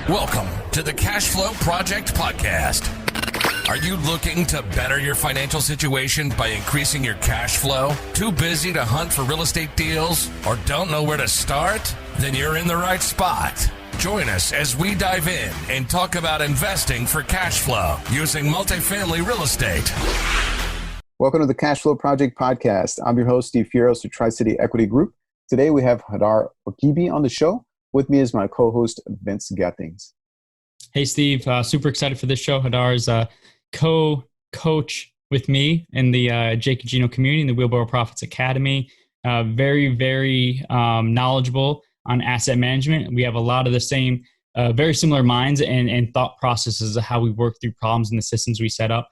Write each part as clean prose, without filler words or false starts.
Welcome to the Cash Flow Project Podcast. Are you looking to better your financial situation by increasing your cash flow? Too busy to hunt for real estate deals or don't know where to start? Then you're in the right spot. Join us as we dive in and talk about investing for cash flow using multifamily real estate. Welcome to the Cash Flow Project Podcast. I'm your host, Steve Fierros of Tri-City Equity Group. Today we have Hadar Orkibi on the show. With me is my co-host, Vince Gattings. Hey, Steve. Super excited for this show. Hadar is a co-coach with me in the Jake and Gino community in the Wheelbarrow Profits Academy. Very knowledgeable on asset management. We have a lot of the same, very similar minds and thought processes of how we work through problems and the systems we set up.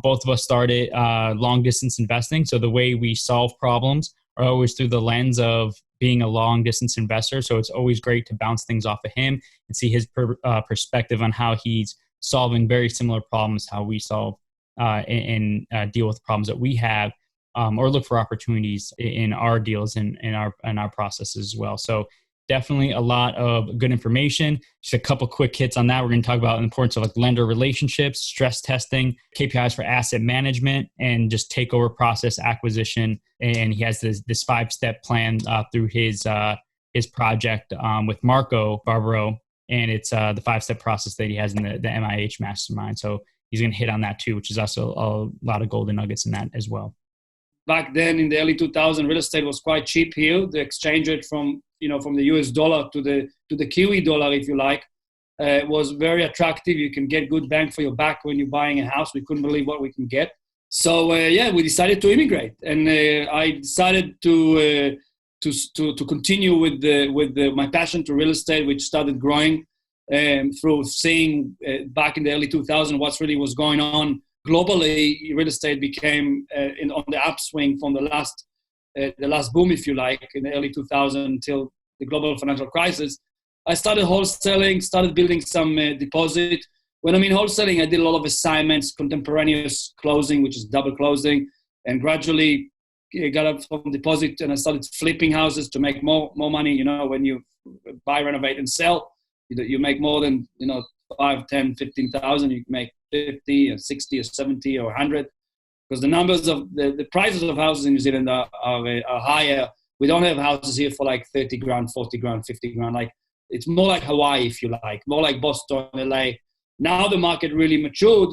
Both of us started long distance investing. So the way we solve problems are always through the lens of being a long distance investor. So it's always great to bounce things off of him and see his perspective on how he's solving very similar problems, how we solve and deal with problems that we have, or look for opportunities in our deals and in our processes as well. So definitely a lot of good information. Just a couple quick hits on that. We're going to talk about the importance of like lender relationships, stress testing, KPIs for asset management, and just takeover process acquisition. And he has this 5-step plan through his project with Marco Barbaro. And it's the 5-step process that he has in the MIH Mastermind. So he's going to hit on that too, which is also a lot of golden nuggets in that as well. Back then in the early 2000s, real estate was quite cheap here. The exchange rate from the US dollar to the Kiwi dollar, if you like, was very attractive. You can get good bang for your buck when you're buying a house. We couldn't believe what we can get. So we decided to immigrate, and I decided to continue with my passion to real estate, which started growing through seeing back in the early 2000s what really was going on. Globally, real estate became on the upswing from the last boom, if you like, in the early 2000s until the global financial crisis. I started wholesaling, started building some deposit. When I mean wholesaling, I did a lot of assignments, contemporaneous closing, which is double closing, and gradually got up from deposit and I started flipping houses to make more money. You know, when you buy, renovate, and sell, you make more than 5, 10, 15,000. You make 50 or 60 or 70 or 100, because the numbers of the prices of houses in New Zealand are higher. We don't have houses here for like 30 grand, 40 grand, 50 grand. Like, it's more like Hawaii, if you like, more like Boston, LA. Now the market really matured.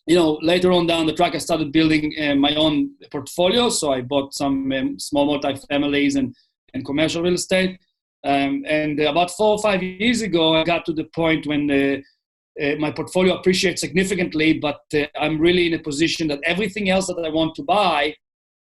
Later on down the track, I started building my own portfolio. So I bought some small multifamilies and commercial real estate. And about 4 or 5 years ago, I got to the point when my portfolio appreciates significantly, but I'm really in a position that everything else that I want to buy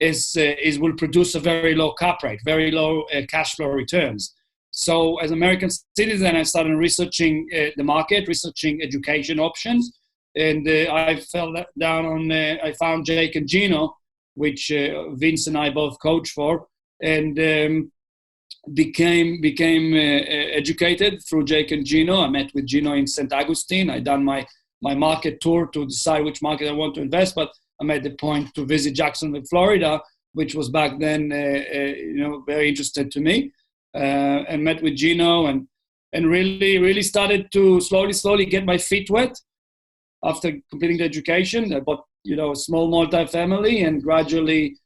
will produce a very low cap rate, very low cash flow returns. So as an American citizen, I started researching the market, researching education options, and I I found Jake and Gino, which Vince and I both coach for, and became educated through Jake and Gino. I met with Gino in St. Augustine. I done my market tour to decide which market I want to invest, but I made the point to visit Jacksonville, Florida, which was back then very interested to me, and met with Gino and really started to slowly get my feet wet. After completing the education, I bought a small multifamily and gradually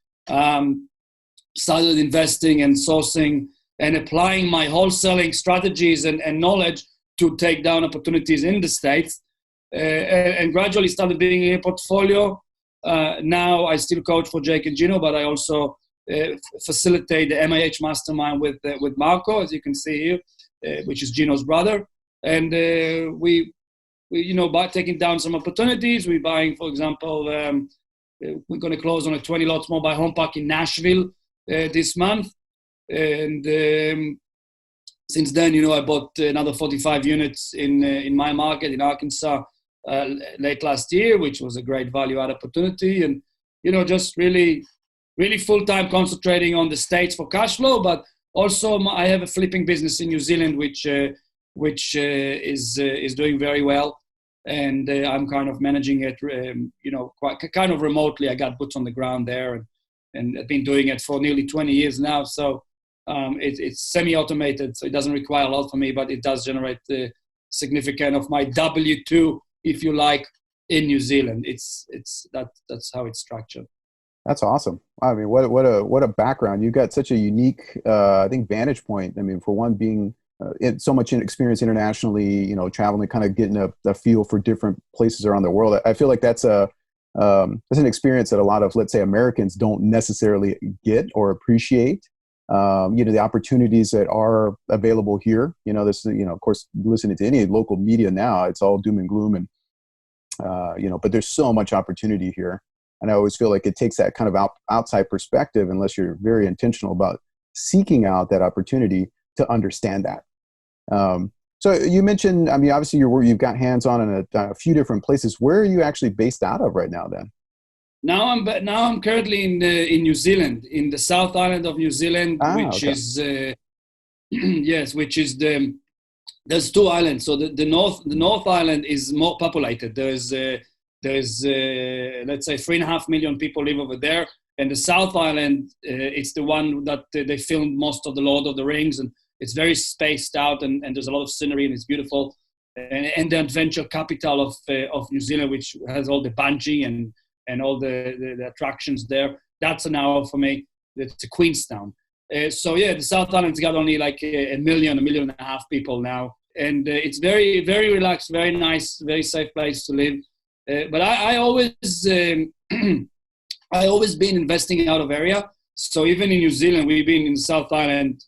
started investing and sourcing and applying my wholesaling strategies and knowledge to take down opportunities in the States, and gradually started building a portfolio. Now I still coach for Jake and Gino, but I also facilitate the MIH Mastermind with Marco, as you can see here, which is Gino's brother. And we by taking down some opportunities, we're buying, for example, we're going to close on a 20 lots mobile home park in Nashville this month. And since then, I bought another 45 units in my market in Arkansas late last year, which was a great value-add opportunity. And, just really full-time concentrating on the States for cash flow. But also I have a flipping business in New Zealand, which is doing very well. And I'm kind of managing it, quite kind of remotely. I got boots on the ground there and I've been doing it for nearly 20 years now. So It's semi-automated, so it doesn't require a lot for me, but it does generate the significant of my W-2, if you like, in New Zealand. That's how it's structured. That's awesome. I mean, what a background. You've got such a unique, I think, vantage point. I mean, for one, being so much experience internationally, traveling, kind of getting a feel for different places around the world. I feel like that's an experience that a lot of, let's say, Americans don't necessarily get or appreciate. The opportunities that are available here. Of course, listening to any local media now, it's all doom and gloom, and but there's so much opportunity here. And I always feel like it takes that kind of outside perspective, unless you're very intentional about seeking out that opportunity, to understand that. So you mentioned, I mean, obviously you've got hands-on in a few different places. Where are you actually based out of right now then? Now I'm currently in New Zealand, in the South Island of New Zealand, which okay. is yes, which is there's two islands. So the North Island is more populated. There's let's say 3.5 million people live over there, and the South Island, it's the one that they filmed most of the Lord of the Rings, and it's very spaced out, and there's a lot of scenery, and it's beautiful, and the adventure capital of New Zealand, which has all the bungee and all the attractions there. That's an hour for me. It's Queenstown. So yeah, the South Island's got only like a million and a half people now, and it's very, very relaxed, very nice, very safe place to live. But I always I always been investing out of area. So even in New Zealand, we've been in the South Island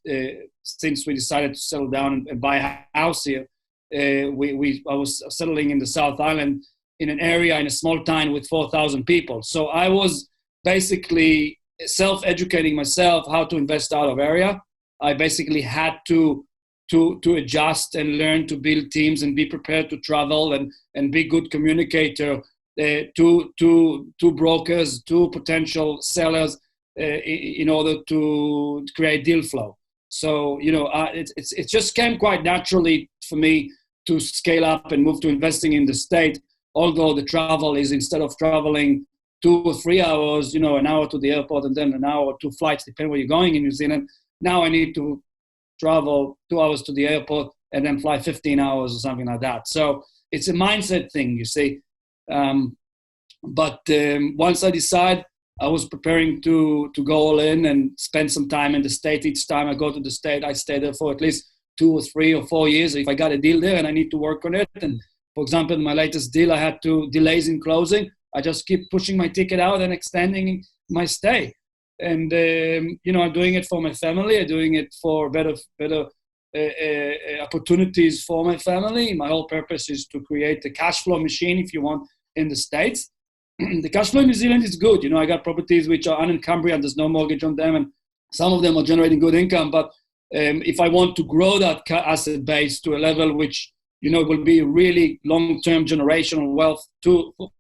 since we decided to settle down and buy a house here. I was settling in the South Island in an area in a small town with 4,000 people. So I was basically self-educating myself how to invest out of area. I basically had to adjust and learn to build teams and be prepared to travel and be good communicator to brokers, to potential sellers in order to create deal flow. So, it just came quite naturally for me to scale up and move to investing in the state. Although the travel is, instead of traveling 2 or 3 hours, an hour to the airport and then an hour or 2 flights, depending where you're going in New Zealand, now I need to travel 2 hours to the airport and then fly 15 hours or something like that. So it's a mindset thing, you see. But once I decide, I was preparing to go all in and spend some time in the state. Each time I go to the state, I stay there for at least 2 or 3 or 4 years. If I got a deal there and I need to work on it, and for example, in my latest deal, I had delays in closing. I just keep pushing my ticket out and extending my stay. And, I'm doing it for my family. I'm doing it for better opportunities for my family. My whole purpose is to create a cash flow machine, if you want, in the States. The cash flow in New Zealand is good. I got properties which are unencumbered and there's no mortgage on them. And some of them are generating good income. But if I want to grow that asset base to a level which will be really long-term generational wealth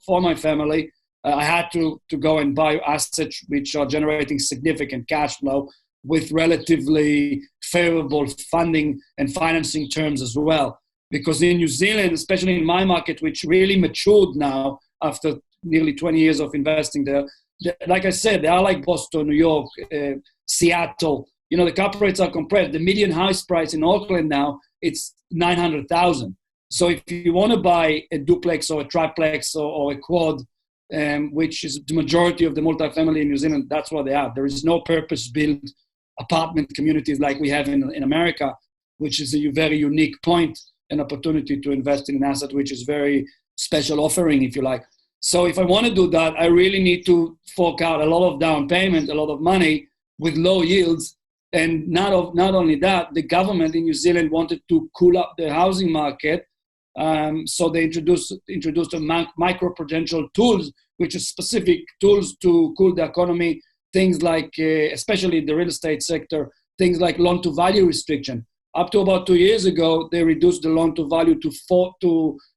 for my family, I had to go and buy assets which are generating significant cash flow with relatively favorable funding and financing terms as well. Because in New Zealand, especially in my market, which really matured now after nearly 20 years of investing there, like I said, they are like Boston, New York, Seattle. The cap rates are compressed. The median house price in Auckland now, it's $900,000. So if you want to buy a duplex or a triplex or a quad, which is the majority of the multifamily in New Zealand, that's what they are. There is no purpose-built apartment communities like we have in America, which is a very unique point and opportunity to invest in an asset which is very special offering, if you like. So if I want to do that, I really need to fork out a lot of down payment, a lot of money with low yields. And not only that, the government in New Zealand wanted to cool up the housing market. So they introduced a micro-prudential tools, which is specific tools to cool the economy. Things like, especially the real estate sector, things like loan-to-value restriction. Up to about 2 years ago, they reduced the loan-to-value to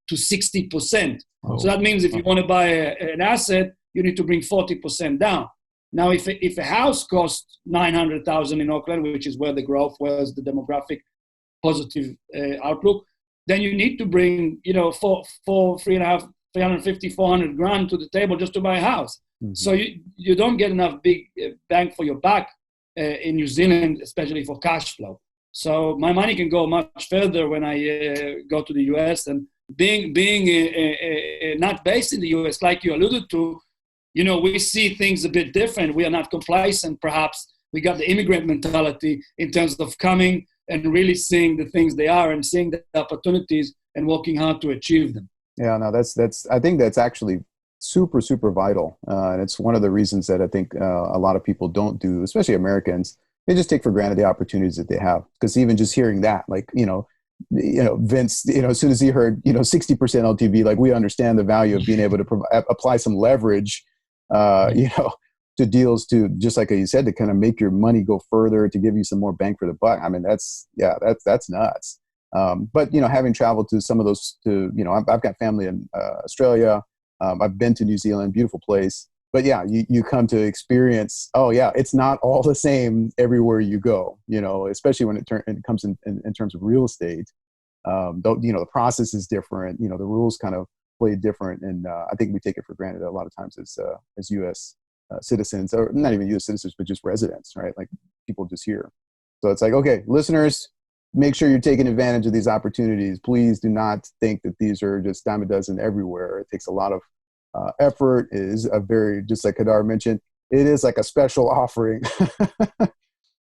60%. Oh. So that means if you want to buy an asset, you need to bring 40% down. Now, if a house costs $900,000 in Auckland, which is where the growth was, the demographic positive outlook, then you need to bring, $350,000 to the table just to buy a house. Mm-hmm. So you don't get enough big bang for your buck in New Zealand, especially for cash flow. So my money can go much further when I go to the US. And being not based in the US, like you alluded to, we see things a bit different. We are not complacent, perhaps. We got the immigrant mentality in terms of coming and really seeing the things they are and seeing the opportunities and working hard to achieve them. Yeah, no, that's. I think that's actually super, super vital. And it's one of the reasons that I think a lot of people don't do, especially Americans. They just take for granted the opportunities that they have. Because even just hearing that, like, Vince, as soon as he heard, 60% LTV, like, we understand the value of being able to apply some leverage, to deals, to, just like you said, to kind of make your money go further, to give you some more bang for the buck. I mean, that's nuts. But, having traveled to some of those, I've got family in Australia. I've been to New Zealand, beautiful place. But yeah, you come to experience, it's not all the same everywhere you go, especially when it comes in terms of real estate. The process is different, the rules kind of play different. And I think we take it for granted a lot of times as U.S. Citizens, or not even U.S. citizens, but just residents, right? Like, people just here. So it's like, okay, listeners, make sure you're taking advantage of these opportunities. Please do not think that these are just dime a dozen everywhere. It takes a lot of effort. It is a very, just like Hadar mentioned, it is like a special offering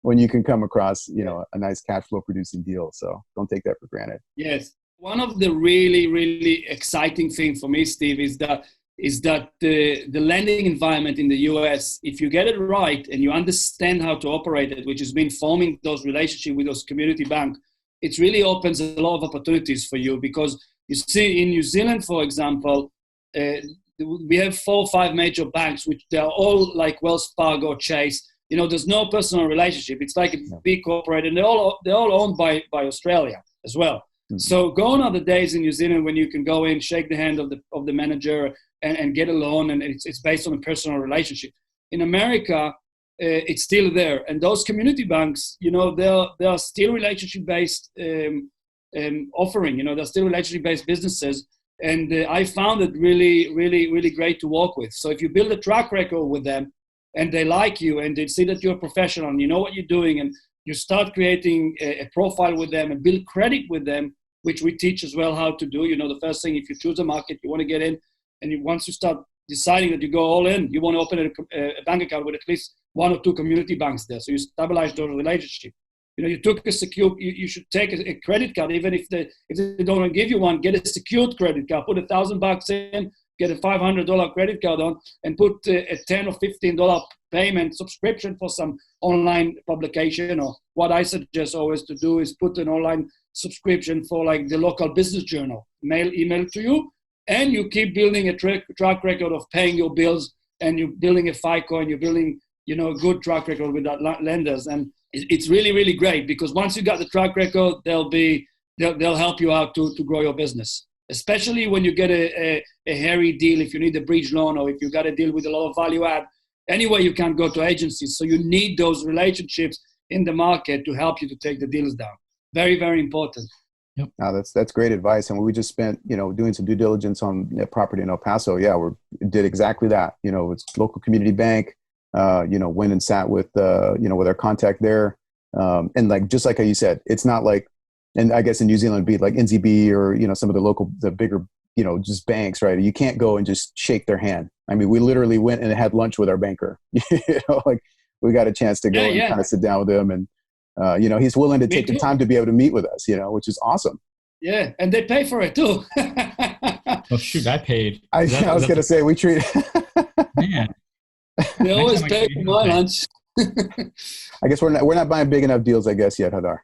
when you can come across, a nice cash flow producing deal. So don't take that for granted. Yes. One of the really, really exciting thing for me, Steve, is that the lending environment in the US, if you get it right and you understand how to operate it, which has been forming those relationships with those community banks, it really opens a lot of opportunities for you. Because you see, in New Zealand, for example, we have 4 or 5 major banks, which they're all like Wells Fargo, Chase. There's no personal relationship. It's like a big corporate, and they're all owned by Australia as well. Mm-hmm. So gone are the days in New Zealand when you can go in, shake the hand of the manager, and get a loan, and it's based on a personal relationship. In America, it's still there, and those community banks, they are still relationship-based offering. They're still relationship-based businesses. And I found it really, really, really great to work with. So if you build a track record with them and they like you and they see that you're a professional and you know what you're doing, and you start creating a profile with them and build credit with them, which we teach as well how to do. The first thing, if you choose a market, you want to get in, and once you start deciding that you go all in, you want to open a bank account with at least 1 or 2 community banks there. So you stabilize those relationships. You took a secure, you should take a credit card, even if they don't want to give you one, get a secured credit card, put $1,000 in, get a $500 credit card on, and put a $10 or $15 payment subscription for some online publication. Or what I suggest always to do is put an online subscription for like the local business journal, email to you, and you keep building a track record of paying your bills, and you're building a FICO, and you're building, a good track record with that lenders. And it's really, really great, because once you got the track record, they'll help you out to grow your business, especially when you get a hairy deal, if you need a bridge loan, or if you got a deal with a lot of value add. Anyway, you can't go to agencies. So you need those relationships in the market to help you to take the deals down. Very, very important. Yep. That's great advice. And we just spent, doing some due diligence on property in El Paso. Yeah, we did exactly that. It's local community bank. Went and sat with, with our contact there. And like, just like how you said, it's not like, and I guess in New Zealand it'd be like NZB or, some of the bigger, just banks, right? You can't go and just shake their hand. I mean, we literally went and had lunch with our banker, like we got a chance to go and kind of sit down with him, and, he's willing to take the time to be able to meet with us, which is awesome. Yeah. And they pay for it too. Oh shoot, I paid. I was going to say, we treat man. They always pay for my lunch. I guess we're not buying big enough deals, I guess, yet, Hadar.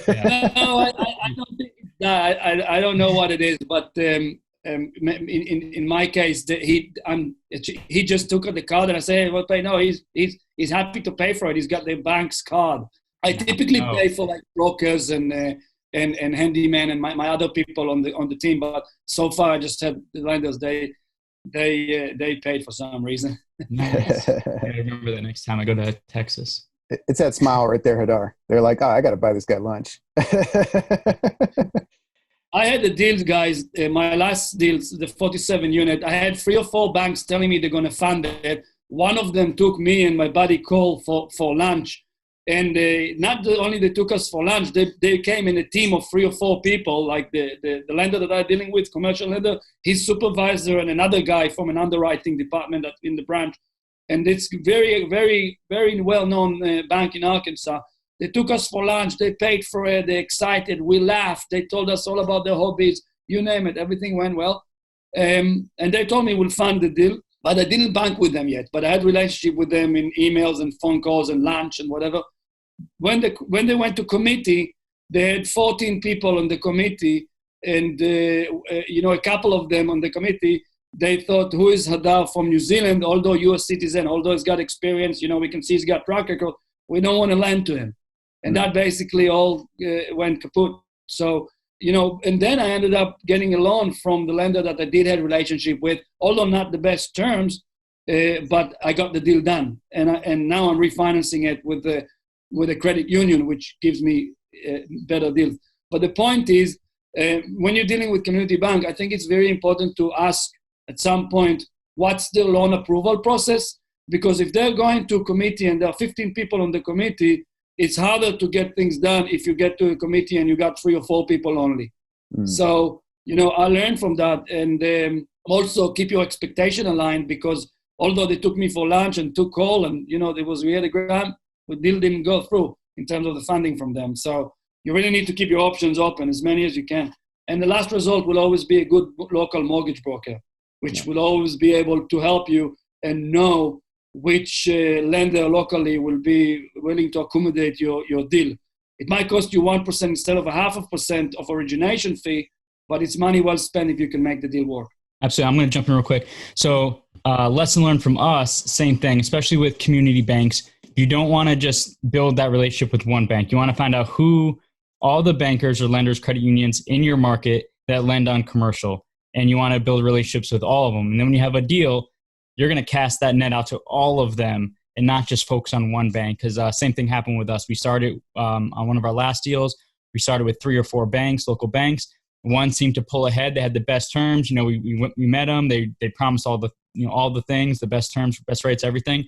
Yeah. No, I don't think. I don't know what it is, but in my case, he just took the card, and I say, "Well, pay." No, he's happy to pay for it. He's got the bank's card. I typically pay for like brokers and handyman and my other people on the team, but so far I just had the lenders. They paid for some reason. Nice. I remember that next time I go to Texas. It's that smile right there, Hadar. They're like, "Oh, I got to buy this guy lunch." I had the deals, guys. My last deals, the 47 unit, I had 3 or 4 banks telling me they're going to fund it. One of them took me and my buddy Cole for lunch. And only they took us for lunch, they came in a team of 3 or 4 people, like the lender that I'm dealing with, commercial lender, his supervisor, and another guy from an underwriting department in the branch. And it's very, very, very well-known bank in Arkansas. They took us for lunch. They paid for it. They're excited. We laughed. They told us all about their hobbies. You name it. Everything went well. And they told me we'll fund the deal. But I didn't bank with them yet. But I had relationship with them in emails and phone calls and lunch and whatever. When they went to committee, they had 14 people on the committee. And, a couple of them on the committee, they thought, who is Hadar from New Zealand, although U.S. citizen, although he's got experience, we can see he's got track record. We don't want to lend to him. And that basically all went kaput. So, and then I ended up getting a loan from the lender that I did have a relationship with, although not the best terms, but I got the deal done. And now I'm refinancing it with a credit union, which gives me better deals. But the point is, when you're dealing with community bank, I think it's very important to ask at some point, what's the loan approval process? Because if they're going to a committee and there are 15 people on the committee, it's harder to get things done if you get to a committee and you got 3 or 4 people only. So, I learned from that. And also keep your expectation aligned, because although they took me for lunch and took call and, we had a grant, the deal didn't go through in terms of the funding from them. So you really need to keep your options open, as many as you can. And the last result will always be a good local mortgage broker, which will always be able to help you and know which lender locally will be willing to accommodate your deal. It might cost you 1% instead of 0.5% of origination fee, but it's money well spent if you can make the deal work. Absolutely. I'm going to jump in real quick. So lesson learned from us, same thing, especially with community banks. You don't want to just build that relationship with one bank. You want to find out who all the bankers or lenders, credit unions in your market that lend on commercial. And you want to build relationships with all of them. And then when you have a deal, you're going to cast that net out to all of them and not just focus on one bank. Because same thing happened with us. We started on one of our last deals. We started with 3 or 4 banks, local banks. One seemed to pull ahead. They had the best terms. We met them. They promised all the things, the best terms, best rates, everything.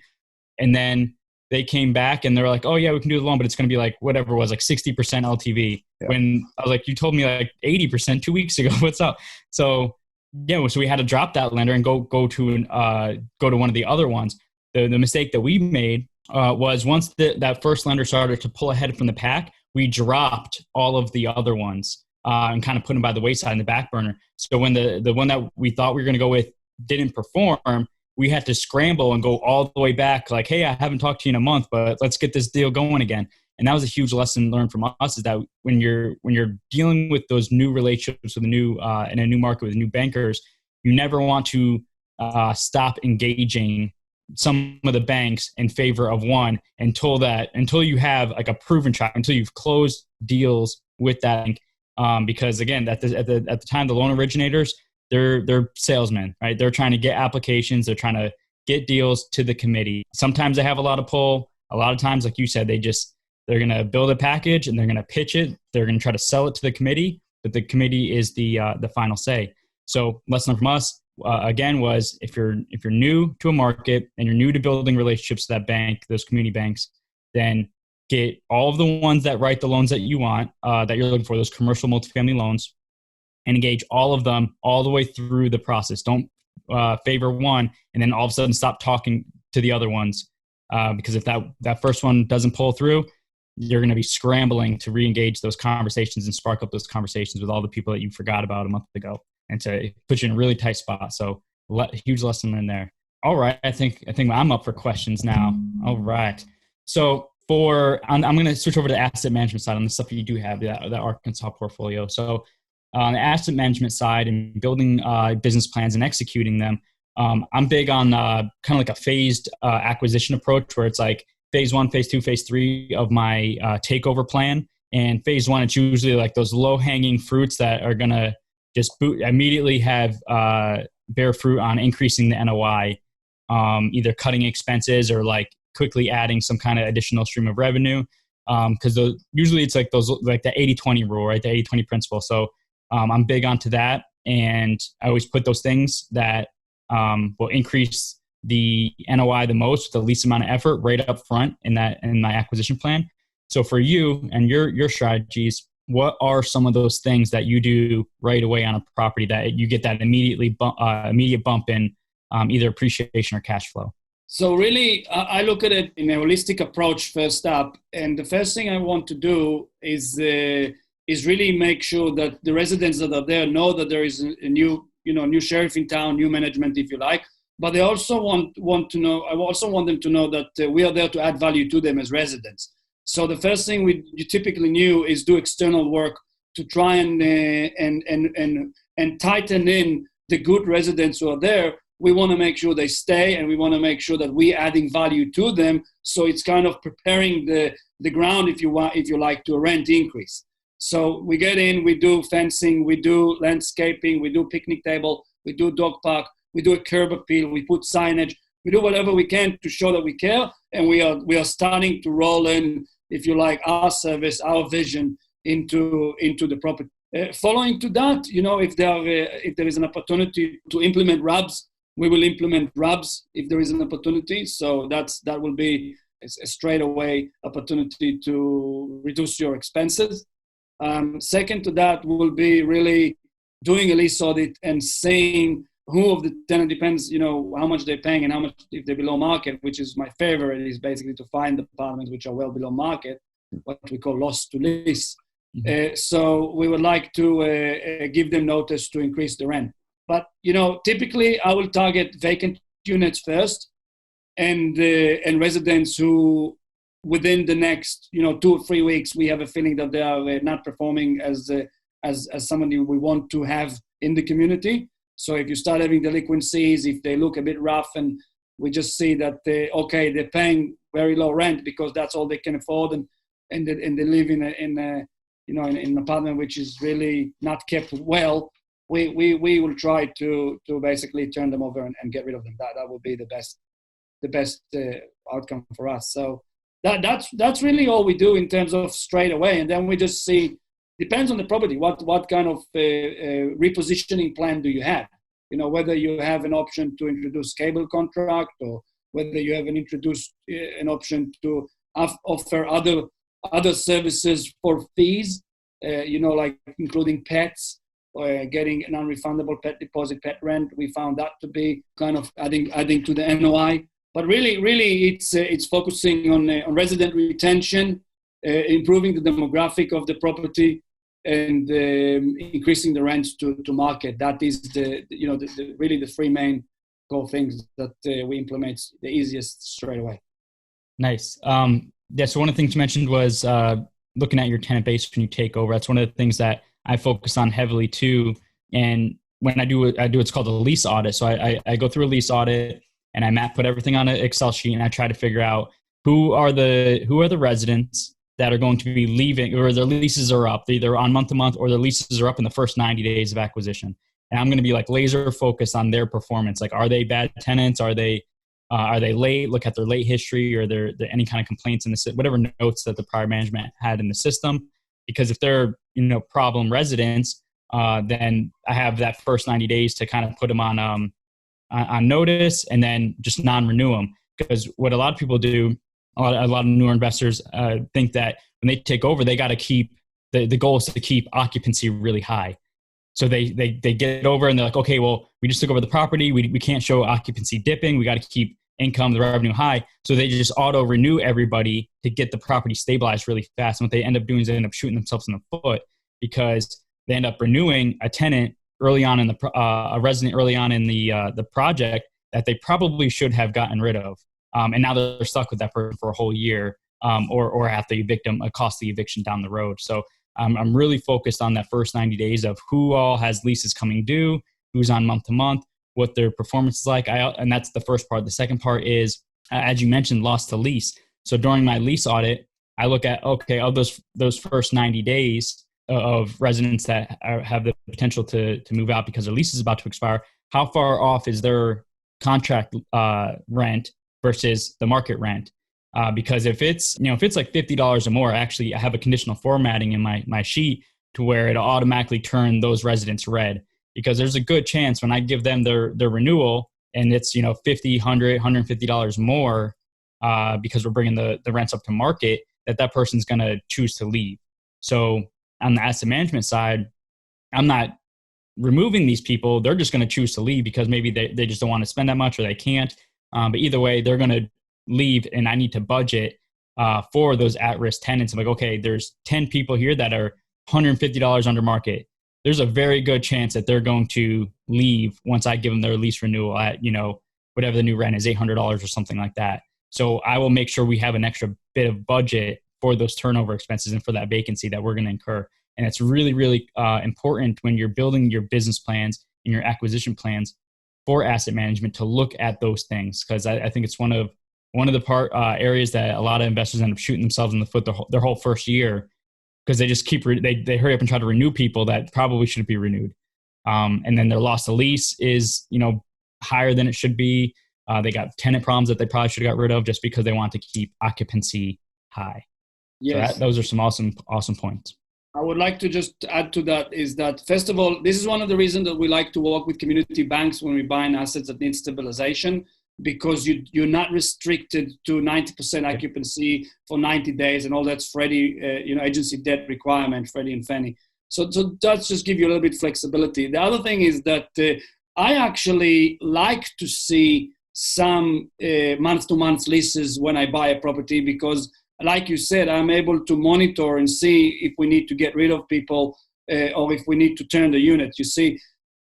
And then they came back and they were like, oh yeah, we can do the loan, but it's going to be like whatever it was, like 60% LTV. Yeah. When I was like, you told me like 80% 2 weeks ago. What's up? So we had to drop that lender and go to one of the other ones. The mistake that we made was once that first lender started to pull ahead from the pack, we dropped all of the other ones and kind of put them by the wayside in the back burner. So when the one that we thought we were going to go with didn't perform, we had to scramble and go all the way back. Like, hey, I haven't talked to you in a month, but let's get this deal going again. And that was a huge lesson learned from us, is that when you're dealing with those new relationships with in a new market with new bankers, you never want to stop engaging some of the banks in favor of one until you have like a proven track, until you've closed deals with that bank. Because again, at the time, the loan originators, they're salesmen, right? They're trying to get applications. They're trying to get deals to the committee. Sometimes they have a lot of pull. A lot of times, like you said, they're going to build a package and they're going to pitch it. They're going to try to sell it to the committee, but the committee is the final say. So lesson from us, again, was if you're new to a market and you're new to building relationships with that bank, those community banks, then get all of the ones that write the loans that you want, that you're looking for, those commercial multifamily loans, and engage all of them all the way through the process. Don't favor one and then all of a sudden stop talking to the other ones, because if that first one doesn't pull through, you're going to be scrambling to re-engage those conversations and spark up those conversations with all the people that you forgot about a month ago, and to put you in a really tight spot. So huge lesson in there. All right. I think I'm up for questions now. All right. So I'm going to switch over to the asset management side on the stuff you do have, the Arkansas portfolio. So on the asset management side and building business plans and executing them, I'm big on kind of like a phased acquisition approach, where it's like phase 1, phase 2, phase 3 of my takeover plan. And phase 1, it's usually like those low-hanging fruits that are going to just immediately have bear fruit on increasing the NOI, either cutting expenses or like quickly adding some kind of additional stream of revenue. Because usually it's like the 80-20 rule, right? The 80-20 principle. So I'm big onto that. And I always put those things that will increase the NOI the most, the least amount of effort right up front in my acquisition plan. So for you and your strategies, what are some of those things that you do right away on a property that you get that immediate bump in either appreciation or cash flow? So really, I look at it in a holistic approach first up. And the first thing I want to do is really make sure that the residents that are there know that there is a new sheriff in town, new management, if you like. But they also want to know, I also want them to know that we are there to add value to them as residents. So the first thing you typically do is do external work to try and tighten in the good residents who are there. We want to make sure they stay, and we want to make sure that we're adding value to them. So it's kind of preparing the ground, if you like, to a rent increase. So we get in, we do fencing, we do landscaping, we do picnic table, we do dog park, we do a curb appeal, we put signage, we do whatever we can to show that we care, and we are starting to roll in, if you like, our service, our vision into the property. Following to that, if there is an opportunity to implement RUBS, we will implement RUBS if there is an opportunity. So that will be a straightaway opportunity to reduce your expenses. Second to that will be really doing a lease audit and seeing who of the tenant, depends, how much they're paying and how much if they're below market, which is my favorite, is basically to find apartments which are well below market, what we call loss to lease. Mm-hmm. So we would like to give them notice to increase the rent. But, typically I will target vacant units first and residents who within the next, 2 or 3 weeks, we have a feeling that they are not performing as somebody we want to have in the community. So if you start having delinquencies, if they look a bit rough and we just see that they're paying very low rent because that's all they can afford, and they live in an apartment which is really not kept well, we will try to basically turn them over and get rid of them. That would be the best outcome for us. So that's really all we do in terms of straight away, and then we just see. Depends on the property. What kind of repositioning plan do you have? Whether you have an option to introduce cable contract, or whether you have an option to offer other services for fees, like including pets, or getting a non-refundable pet deposit, pet rent. We found that to be kind of adding to the NOI. But really, it's focusing on resident retention, improving the demographic of the property, and increasing the rents to market. That is really the three main core things that we implement the easiest straight away. Nice. So one of the things you mentioned was looking at your tenant base when you take over. That's one of the things that I focus on heavily too. And when I do what's called a lease audit. So I go through a lease audit and I put everything on an Excel sheet, and I try to figure out who are the residents that are going to be leaving, or their leases are up, either on month to month, or their leases are up in the first 90 days of acquisition. And I'm going to be like laser focused on their performance. Like, are they bad tenants? Are they late? Look at their late history, or there any kind of complaints in the whatever notes that the prior management had in the system. Because if they're problem residents, then I have that first 90 days to kind of put them on notice, and then just non-renew them. Because what a lot of people do, a lot of newer investors think that when they take over, they got to keep the goal is to keep occupancy really high. So they get over and they're like, okay, well, we just took over the property. We can't show occupancy dipping. We got to keep income, the revenue high. So they just auto renew everybody to get the property stabilized really fast. And what they end up doing is they end up shooting themselves in the foot, because they end up renewing a tenant early on in a resident early on in the project that they probably should have gotten rid of. And now they're stuck with that person for a whole year, or have to evict them, a costly eviction down the road. So I'm really focused on that first 90 days of who all has leases coming due, who's on month to month, what their performance is like. And that's the first part. The second part is, as you mentioned, loss to lease. So during my lease audit, I look at, okay, of those first 90 days of residents that have the potential to move out because their lease is about to expire, how far off is their contract rent versus the market rent? Because if it's like $50 or more, actually I have a conditional formatting in my sheet to where it'll automatically turn those residents red, because there's a good chance when I give them their renewal and it's, $50, $100, $150 more because we're bringing the rents up to market, that person's going to choose to leave. So on the asset management side, I'm not removing these people. They're just going to choose to leave because maybe they just don't want to spend that much or they can't. But either way, they're going to leave, and I need to budget for those at-risk tenants. I'm like, okay, there's 10 people here that are $150 under market. There's a very good chance that they're going to leave once I give them their lease renewal at, whatever the new rent is, $800 or something like that. So I will make sure we have an extra bit of budget for those turnover expenses and for that vacancy that we're going to incur. And it's really, really important when you're building your business plans and your acquisition plans for asset management to look at those things, because I think it's one of the areas that a lot of investors end up shooting themselves in the foot their whole first year, because they just they hurry up and try to renew people that probably shouldn't be renewed. And then their loss to lease is, higher than it should be. They got tenant problems that they probably should have got rid of just because they want to keep occupancy high. Yes. So those are some awesome points. I would like to just add to that is that, first of all, this is one of the reasons that we like to work with community banks when we buy assets that need stabilization, because you're not restricted to 90% occupancy for 90 days and all that's Freddie, agency debt requirement, Freddie and Fannie. So that's just give you a little bit flexibility. The other thing is that I actually like to see some month-to-month leases when I buy a property, because like you said, I'm able to monitor and see if we need to get rid of people or if we need to turn the unit. You see,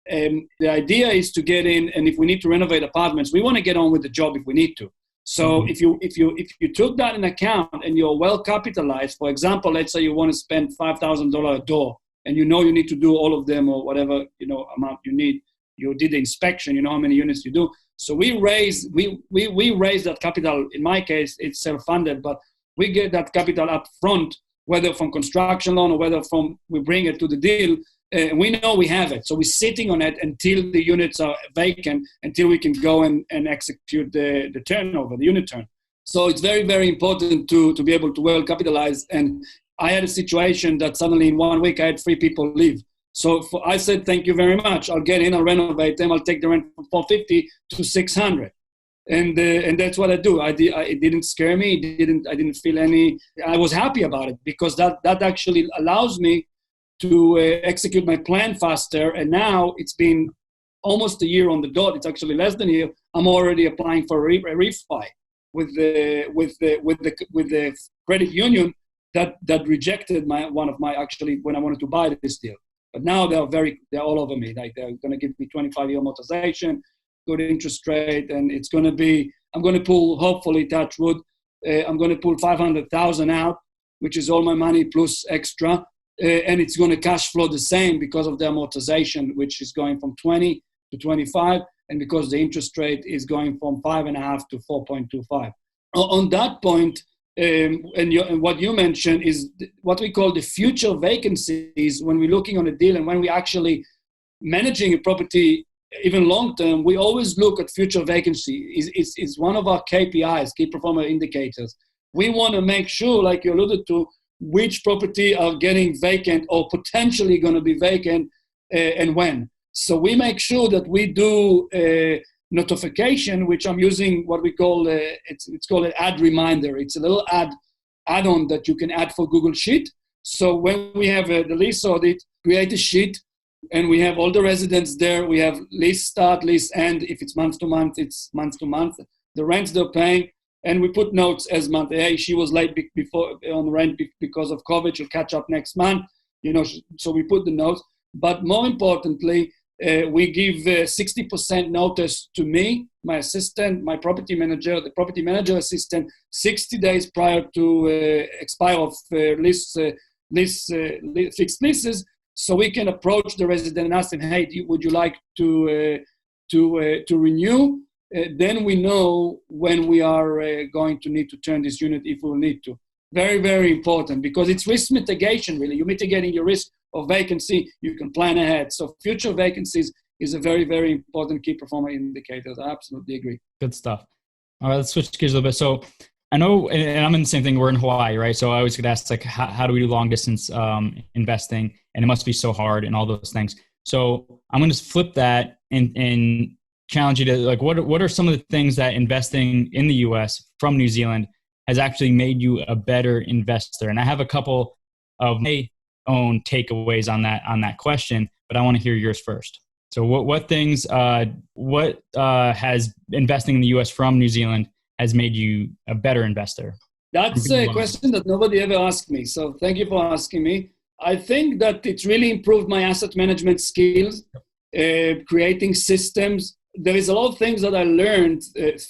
the idea is to get in, and if we need to renovate apartments, we want to get on with the job if we need to. So if you took that in account and you're well capitalized, for example, let's say you want to spend $5,000 a door, and you need to do all of them or whatever amount you need. You did the inspection, you know how many units you do. So we raise that capital. In my case, it's self-funded, but we get that capital up front, whether from construction loan or whether we bring it to the deal. We know we have it. So we're sitting on it until the units are vacant, until we can go and execute the turnover, the unit turn. So it's very, very important to be able to well capitalize. And I had a situation that suddenly in 1 week I had 3 people leave. So I said, thank you very much. I'll get in, I'll renovate them, I'll take the rent from $450 to $600. And that's what I do. It didn't scare me. I didn't feel any. I was happy about it, because that actually allows me to execute my plan faster. And now it's been almost a year on the dot. It's actually less than a year. I'm already applying for a refi with the credit union that rejected one of my when I wanted to buy this deal. But now they're all over me. Like, they're going to give me 25-year amortization, good interest rate, and I'm going to pull, hopefully, touch wood, I'm going to pull $500,000 out, which is all my money plus extra, and it's going to cash flow the same because of the amortization, which is going from 20 to 25, and because the interest rate is going from 5.5 to 4.25. On that point, and what you mentioned is what we call the future vacancies. When we're looking on a deal and when we're actually managing a property, even long term, we always look at future vacancy. It's one of our KPIs, key performance indicators. We want to make sure, like you alluded to, which property are getting vacant or potentially going to be vacant and when. So we make sure that we do notification, which I'm using what we call it's called an ad reminder. It's a little add-on that you can add for Google Sheet. So when we have the lease audit, create a sheet, and we have all the residents there. We have lease start, lease end. If it's month to month, it's month to month. The rents they're paying, and we put notes as month. Hey, she was late before on the rent because of COVID. She'll catch up next month. So we put the notes. But more importantly, we give 60% notice to me, my assistant, my property manager, the property manager assistant, 60 days prior to expire of fixed leases, so we can approach the resident and ask them, hey, would you like to renew? Then we know when we are going to need to turn this unit if we will need to. Very, very important, because it's risk mitigation, really. You're mitigating your risk of vacancy. You can plan ahead. So future vacancies is a very, very important key performer indicator. I absolutely agree. Good stuff. All right, let's switch gears a little bit. So I know, and I'm in the same thing, we're in Hawaii, right? So I always get asked, like, how do we do long distance investing? And it must be so hard and all those things. So I'm going to flip that and challenge you to like, what are some of the things that investing in the US from New Zealand has actually made you a better investor? And I have a couple of my own takeaways on that question, but I want to hear yours first. So what things, has investing in the US from New Zealand has made you a better investor? That's a question that nobody ever asked me. So thank you for asking me. I think that it's really improved my asset management skills, creating systems. There is a lot of things that I learned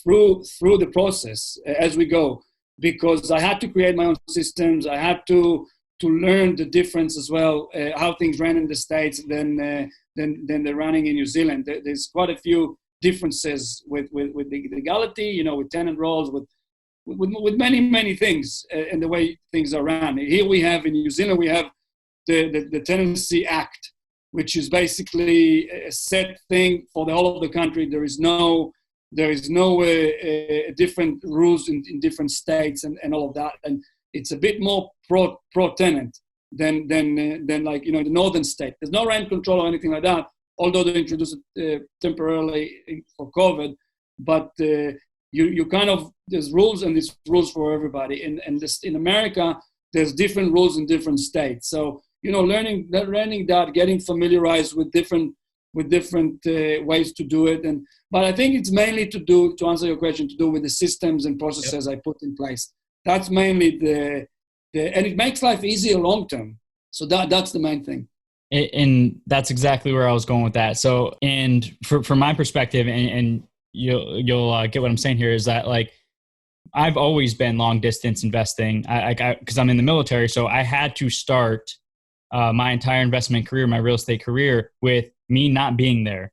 through the process as we go, because I had to create my own systems. I had to learn the difference as well, how things ran in the States than they're running in New Zealand. There's quite a few differences with the legality, with tenant roles, with many things, and the way things are run. Here we have in New Zealand, we have the Tenancy Act, which is basically a set thing for the whole of the country. There is no different rules in different states and all of that, and it's a bit more pro tenant than like the northern state. There's no rent control or anything like that, although they introduced it temporarily for COVID. But you kind of, there's rules, and there's rules for everybody. And this, in America, there's different rules in different states. So learning that, getting familiarized with different ways to do it. But I think it's mainly to answer your question, to do with the systems and processes I put in place. That's mainly and it makes life easier long term. So that's the main thing. And that's exactly where I was going with that. So, and from my perspective, and you'll get what I'm saying here, is that like, I've always been long distance investing. Because I'm in the military, so I had to start my entire investment career, my real estate career, with me not being there.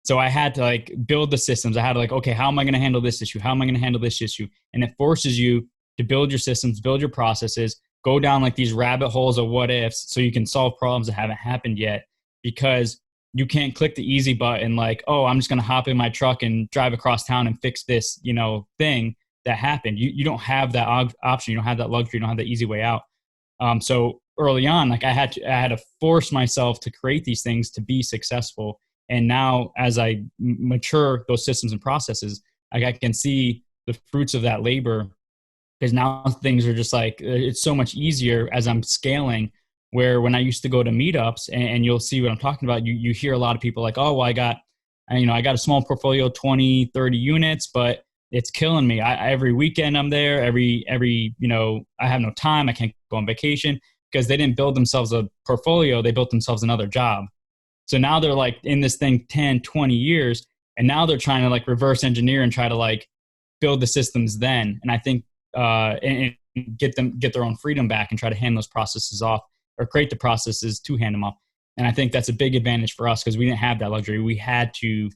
So I had to like build the systems. I had to like, okay, how am I going to handle this issue? How am I going to handle this issue? And it forces you to build your systems, build your processes, go down like these rabbit holes of what ifs, so you can solve problems that haven't happened yet, because you can't click the easy button like, oh, I'm just going to hop in my truck and drive across town and fix this, thing that happened. You don't have that option. You don't have that luxury. You don't have the easy way out. So early on, like I had to force myself to create these things to be successful. And now as I mature those systems and processes, I can see the fruits of that labor, because now things are just like, it's so much easier as I'm scaling, where when I used to go to meetups, and you'll see what I'm talking about, you hear a lot of people like, oh, well, I got a small portfolio, 20, 30 units, but it's killing me. Every weekend I'm there, every I have no time. I can't go on vacation, because they didn't build themselves a portfolio. They built themselves another job. So now they're like in this thing 10, 20 years, and now they're trying to like reverse engineer and try to like build the systems then. And I think, and get their own freedom back and try to hand those processes off, or create the processes to hand them off. And I think that's a big advantage for us, because we didn't have that luxury. We had to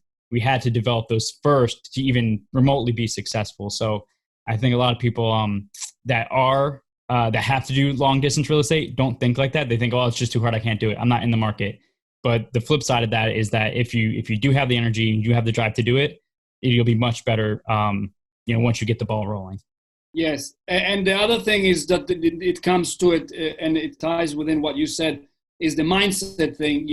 develop those first to even remotely be successful. So I think a lot of people that have to do long distance real estate don't think like that. They think, oh, it's just too hard. I can't do it. I'm not in the market. But the flip side of that is that if you do have the energy and you have the drive to do it, you'll be much better, once you get the ball rolling. Yes. And the other thing is that it comes to it, and it ties within what you said, is the mindset thing.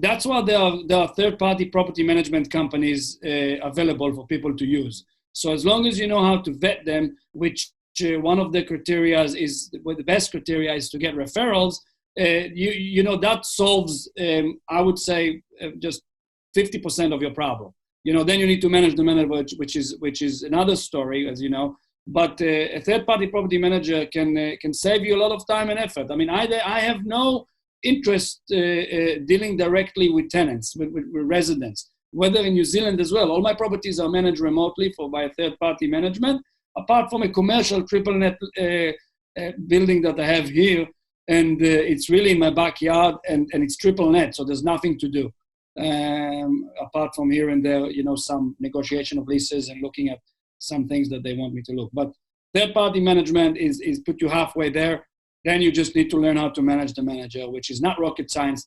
That's why there are third-party property management companies available for people to use. So as long as you know how to vet them, which one of the criteria is, the best criteria is to get referrals, that solves, I would say, just 50% of your problem. Then you need to manage the manager, which is another story, as you know. But a third-party property manager can save you a lot of time and effort. I mean, I have no interest dealing directly with tenants, with residents, whether in New Zealand as well. All my properties are managed remotely by a third-party management, apart from a commercial triple net building that I have here. And it's really in my backyard, and it's triple net, so there's nothing to do apart from here and there, some negotiation of leases and looking at some things that they want me to look. But third-party management is put you halfway there. Then you just need to learn how to manage the manager, which is not rocket science.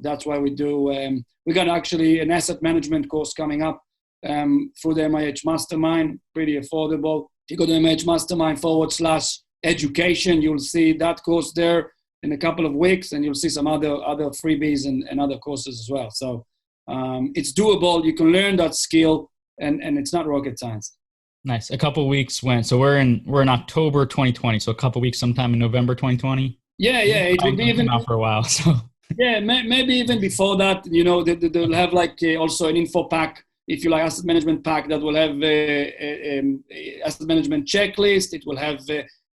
That's why we do. We got actually an asset management course coming up through the MIH Mastermind, pretty affordable. If you go to MIH Mastermind /education, you'll see that course there in a couple of weeks, and you'll see some other freebies and other courses as well. So It's doable. You can learn that skill, and it's not rocket science. Nice. A couple of weeks went. So we're in October 2020. So a couple of weeks sometime in November 2020. Yeah. It would be even out for a while. So yeah, maybe even before that. They'll have like also an info pack, if you like, asset management pack that will have a asset management checklist. It will have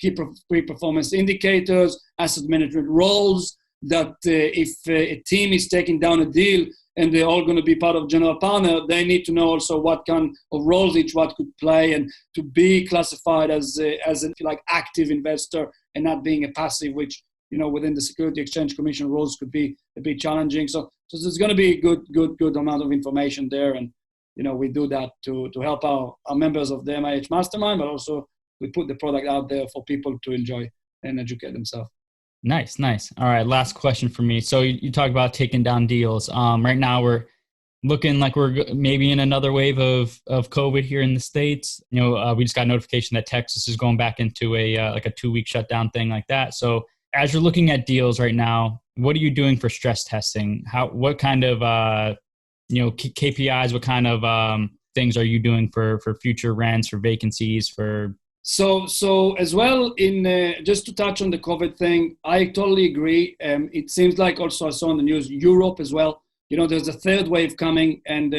key performance indicators, asset management roles. That if a team is taking down a deal and they're all going to be part of general partner, they need to know also what kind of roles each one could play, and to be classified as a like active investor and not being a passive, which within the Security Exchange Commission rules could be a bit challenging. So there's going to be a good amount of information there, and we do that to help our members of the MIH Mastermind, but also we put the product out there for people to enjoy and educate themselves. Nice. All right, last question for me. So you talk about taking down deals. Right now we're looking like we're maybe in another wave of COVID here in the States. We just got notification that Texas is going back into a 2-week shutdown thing like that. So as you're looking at deals right now, what are you doing for stress testing? What kind of KPIs? What kind of things are you doing for future rents, for vacancies, for? So as well, in just to touch on the COVID thing, I totally agree. It seems like also I saw on the news, Europe as well. There's a third wave coming, and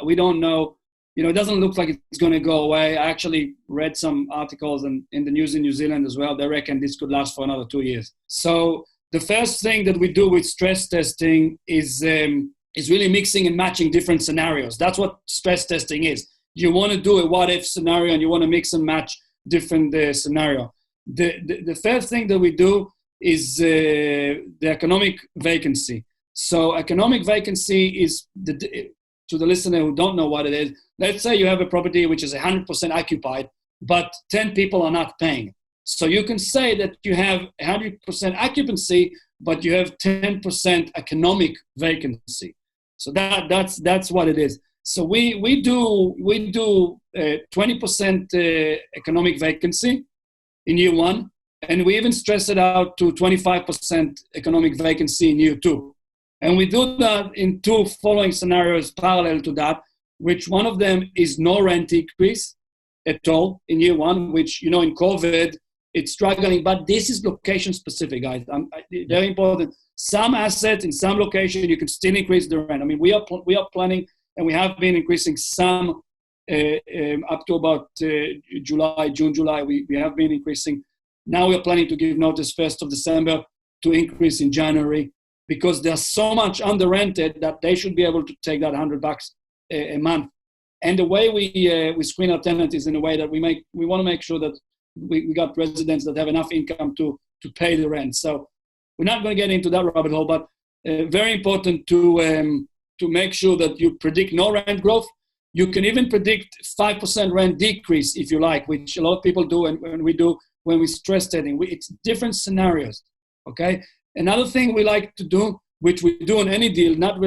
we don't know. It doesn't look like it's going to go away. I actually read some articles in the news in New Zealand as well. They reckon this could last for another 2 years. So the first thing that we do with stress testing is really mixing and matching different scenarios. That's what stress testing is. You want to do a what-if scenario, and you want to mix and match different scenario. The first thing that we do is the economic vacancy. So economic vacancy is, to the listener who don't know what it is, let's say you have a property which is 100% occupied, but 10 people are not paying. So you can say that you have 100% occupancy, but you have 10% economic vacancy. So that's what it is. So we do 20% economic vacancy in year one, and we even stress it out to 25% economic vacancy in year two. And we do that in two following scenarios parallel to that, which one of them is no rent increase at all in year one, which, in COVID, it's struggling, but this is location specific, guys. Very important. Some assets in some location, you can still increase the rent. I mean, we are planning, and we have been increasing some up to about June, July. We have been increasing. Now we're planning to give notice 1st of December to increase in January, because there's so much under rented that they should be able to take that $100 a month. And the way we screen our tenants is in a way that we want to make sure that we got residents that have enough income to pay the rent. So we're not going to get into that rabbit hole, but very important to make sure that you predict no rent growth. You can even predict 5% rent decrease if you like, which a lot of people do, and when we stress testing, it's different scenarios. Okay. Another thing we like to do, which we do on any deal, not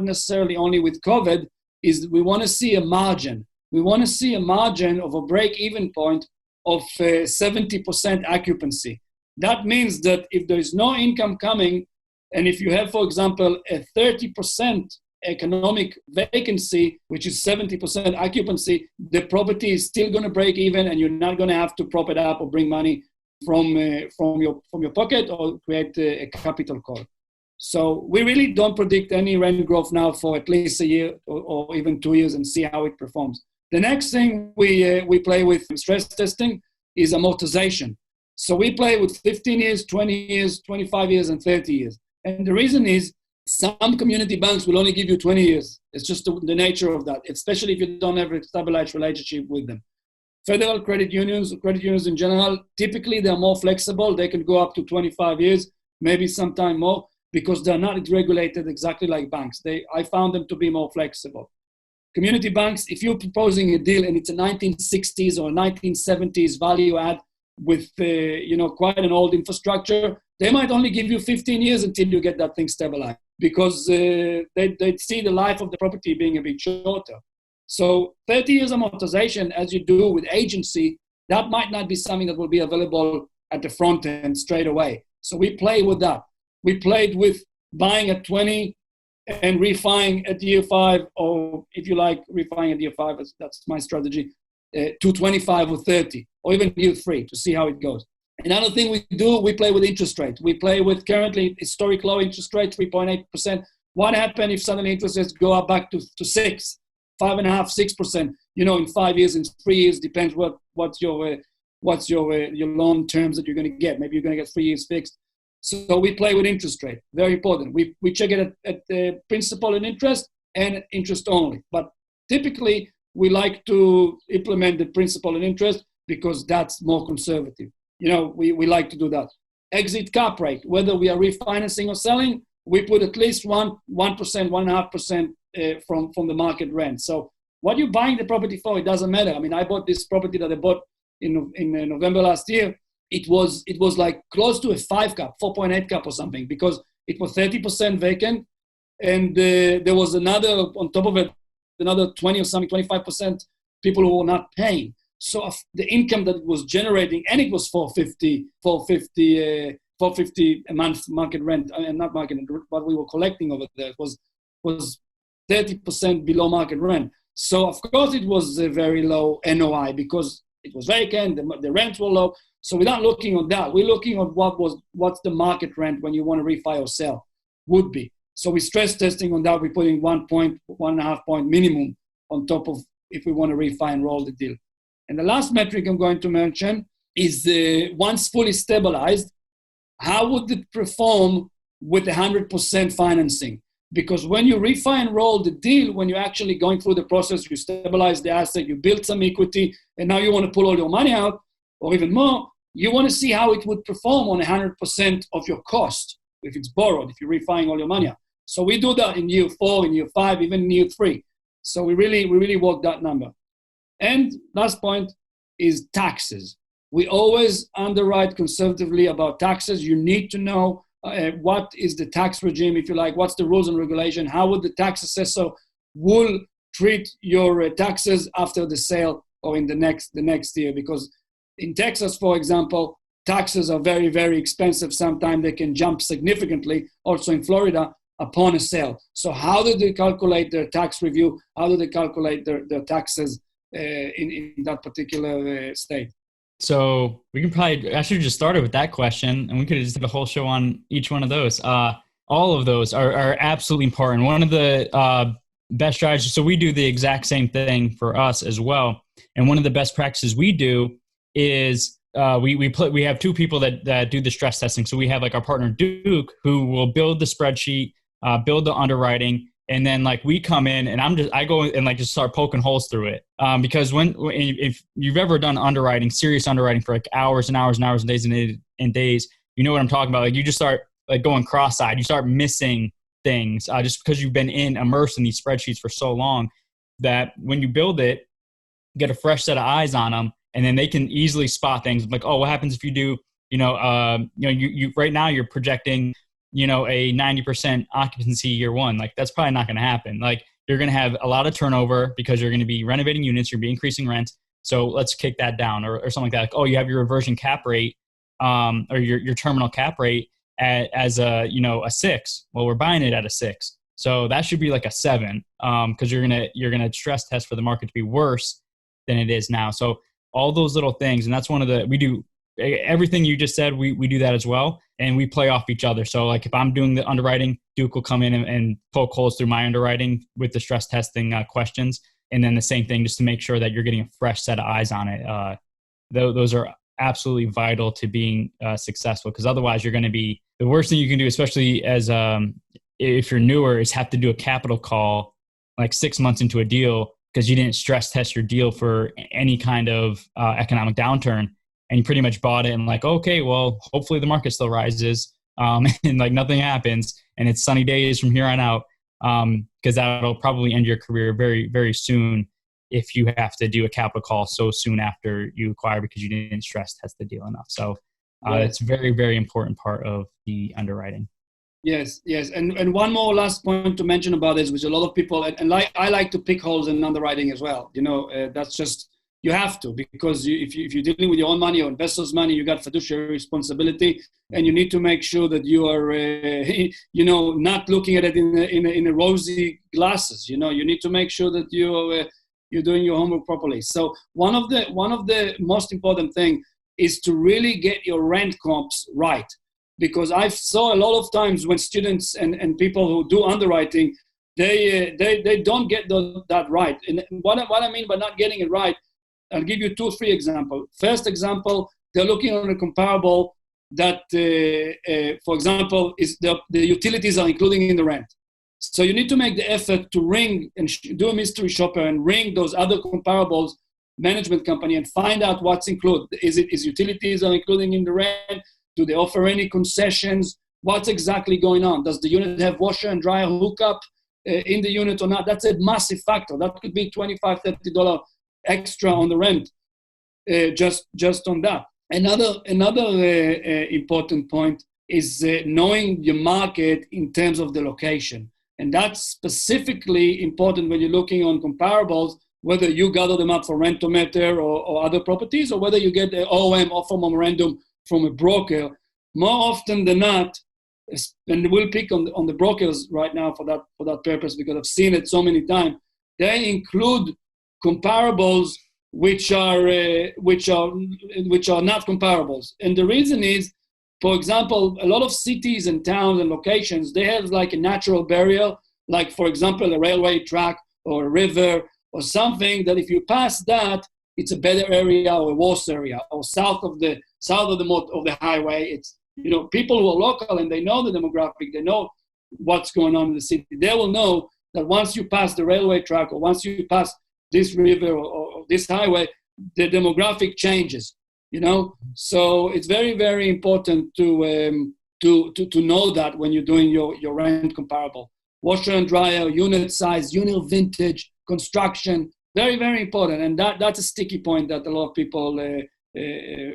necessarily only with COVID, is we want to see a margin. We want to see a margin of a break-even point of 70% occupancy. That means that if there is no income coming, and if you have, for example, a 30% economic vacancy, which is 70% occupancy, the property is still going to break even, and you're not going to have to prop it up or bring money from your pocket or create a capital call. So we really don't predict any rent growth now for at least a year or even 2 years, and see how it performs. The next thing we play with stress testing is amortization. So we play with 15 years, 20 years, 25 years, and 30 years. And the reason is some community banks will only give you 20 years. It's just the nature of that, especially if you don't have a stabilized relationship with them. Federal credit unions in general, typically they're more flexible. They can go up to 25 years, maybe sometime more, because they're not regulated exactly like banks. I found them to be more flexible. Community banks, if you're proposing a deal and it's a 1960s or 1970s value add with quite an old infrastructure, they might only give you 15 years until you get that thing stabilized, because they see the life of the property being a bit shorter. So 30 years amortization, as you do with agency, that might not be something that will be available at the front end straight away. So we play with that. We played with buying at 20, and refining at year 5, or if you like, refining at year 5, that's my strategy, to 25 or 30, or even year 3 to see how it goes. Another thing we do, we play with interest rate. We play with currently historic low interest rate, 3.8%. What happens if suddenly interest rates go up back to 6, 5.5%, 6%? In 5 years, in 3 years, depends what's your loan terms that you're going to get. Maybe you're going to get 3 years fixed. So we play with interest rate. Very important. We check it at the principal and interest only. But typically, we like to implement the principal and interest because that's more conservative. We like to do that. Exit cap rate, whether we are refinancing or selling, we put at least 1%, 1.5% from the market rent. So what you're buying the property for, it doesn't matter. I mean, I bought this property that I bought in November last year. It was like close to a 5 cap, 4.8 cap or something, because it was 30% vacant. And there was on top of it, another 20 or something, 25% people who were not paying. So the income that it was generating, and it was $450 a month market rent, not market rent, what we were collecting over there was 30% below market rent. So of course it was a very low NOI because it was vacant, the rents were low. So we're not looking on that. We're looking on what's the market rent when you want to refi or sell would be. So we stress testing on that. We're putting 1.5 point minimum on top of if we want to refi and roll the deal. And the last metric I'm going to mention is once fully stabilized, how would it perform with 100% financing? Because when you refi and roll the deal, when you're actually going through the process, you stabilize the asset, you build some equity, and now you want to pull all your money out, or even more, you want to see how it would perform on 100% of your cost if it's borrowed, if you're refining all your money out. So we do that in year 4, in year 5, even in year 3. So we really work that number. And last point is taxes. We always underwrite conservatively about taxes. You need to know what is the tax regime, if you like, what's the rules and regulation, how would the tax assessor will treat your taxes after the sale or in the next year. Because in Texas, for example, taxes are very, very expensive. Sometimes they can jump significantly, also in Florida, upon a sale. So how do they calculate their tax review? How do they calculate their taxes in that particular state? So we can I should have just started with that question, and we could have just did a whole show on each one of those. All of those are absolutely important. One of the best strategies, so we do the exact same thing for us as well. And one of the best practices we do is we have 2 people that do the stress testing. So we have like our partner Duke, who will build the spreadsheet, build the underwriting, and then like we come in and I go and like just start poking holes through it. Because if you've ever done underwriting, serious underwriting for like hours and hours and hours and days, you know what I'm talking about. Like you just start like going cross-eyed, you start missing things just because you've been immersed in these spreadsheets for so long that when you build it, get a fresh set of eyes on them, and then they can easily spot things like, oh, what happens if you do, you right now you're projecting, a 90% occupancy year 1. Like that's probably not going to happen. Like you're going to have a lot of turnover because you're going to be renovating units, you're going to be increasing rent. So let's kick that down or something like that. Like, oh, you have your reversion cap rate or your terminal cap rate as a 6. Well, we're buying it at a 6. So that should be like a 7 because you're gonna stress test for the market to be worse than it is now. So all those little things, and that's we do everything you just said. We do that as well, and we play off each other. So like if I'm doing the underwriting, Duke will come in and poke holes through my underwriting with the stress testing questions, and then the same thing just to make sure that you're getting a fresh set of eyes on it. Those are absolutely vital to being successful, because otherwise you're going to be, the worst thing you can do, especially as if you're newer, is have to do a capital call like 6 months into a deal because you didn't stress test your deal for any kind of economic downturn, and you pretty much bought it and like, okay, well, hopefully the market still rises and like nothing happens and it's sunny days from here on out, because that'll probably end your career very, very soon if you have to do a capital call so soon after you acquire because you didn't stress test the deal enough. So it's very, very important part of the underwriting. Yes. And one more last point to mention about this, which a lot of people, and like I like to pick holes in underwriting as well. That's just, You have to, because if you're dealing with your own money or investors' money, you got fiduciary responsibility, and you need to make sure that you are, not looking at it in a rosy glasses. You need to make sure that you're doing your homework properly. So one of the most important thing is to really get your rent comps right, because I've saw a lot of times when students and people who do underwriting, they don't get that right. And what I mean by not getting it right, I'll give you 2 or 3 examples. First example, they're looking on a comparable that, for example, is the utilities are including in the rent. So you need to make the effort to ring and do a mystery shopper and ring those other comparables management company and find out what's included. Is utilities are including in the rent? Do they offer any concessions? What's exactly going on? Does the unit have washer and dryer hookup in the unit or not? That's a massive factor. That could be $25, $30 extra on the rent, just on that. Another important point is knowing your market in terms of the location. And that's specifically important when you're looking on comparables, whether you gather them up for Rentometer or other properties, or whether you get the OM, offer memorandum, from a broker. More often than not, and we'll pick on the brokers right now for that purpose, because I've seen it so many times, they include comparables which are not comparables. And the reason is, for example, a lot of cities and towns and locations, they have like a natural barrier, like for example, a railway track or a river or something that if you pass that, it's a better area or a worse area, or south of the highway. It's, people who are local and they know the demographic, they know what's going on in the city. They will know that once you pass the railway track or once you pass this river or this highway, the demographic changes. So it's very, very important to know that when you're doing your rent comparable. Washer and dryer, unit size, unit vintage, construction, very, very important. And that's a sticky point that a lot of people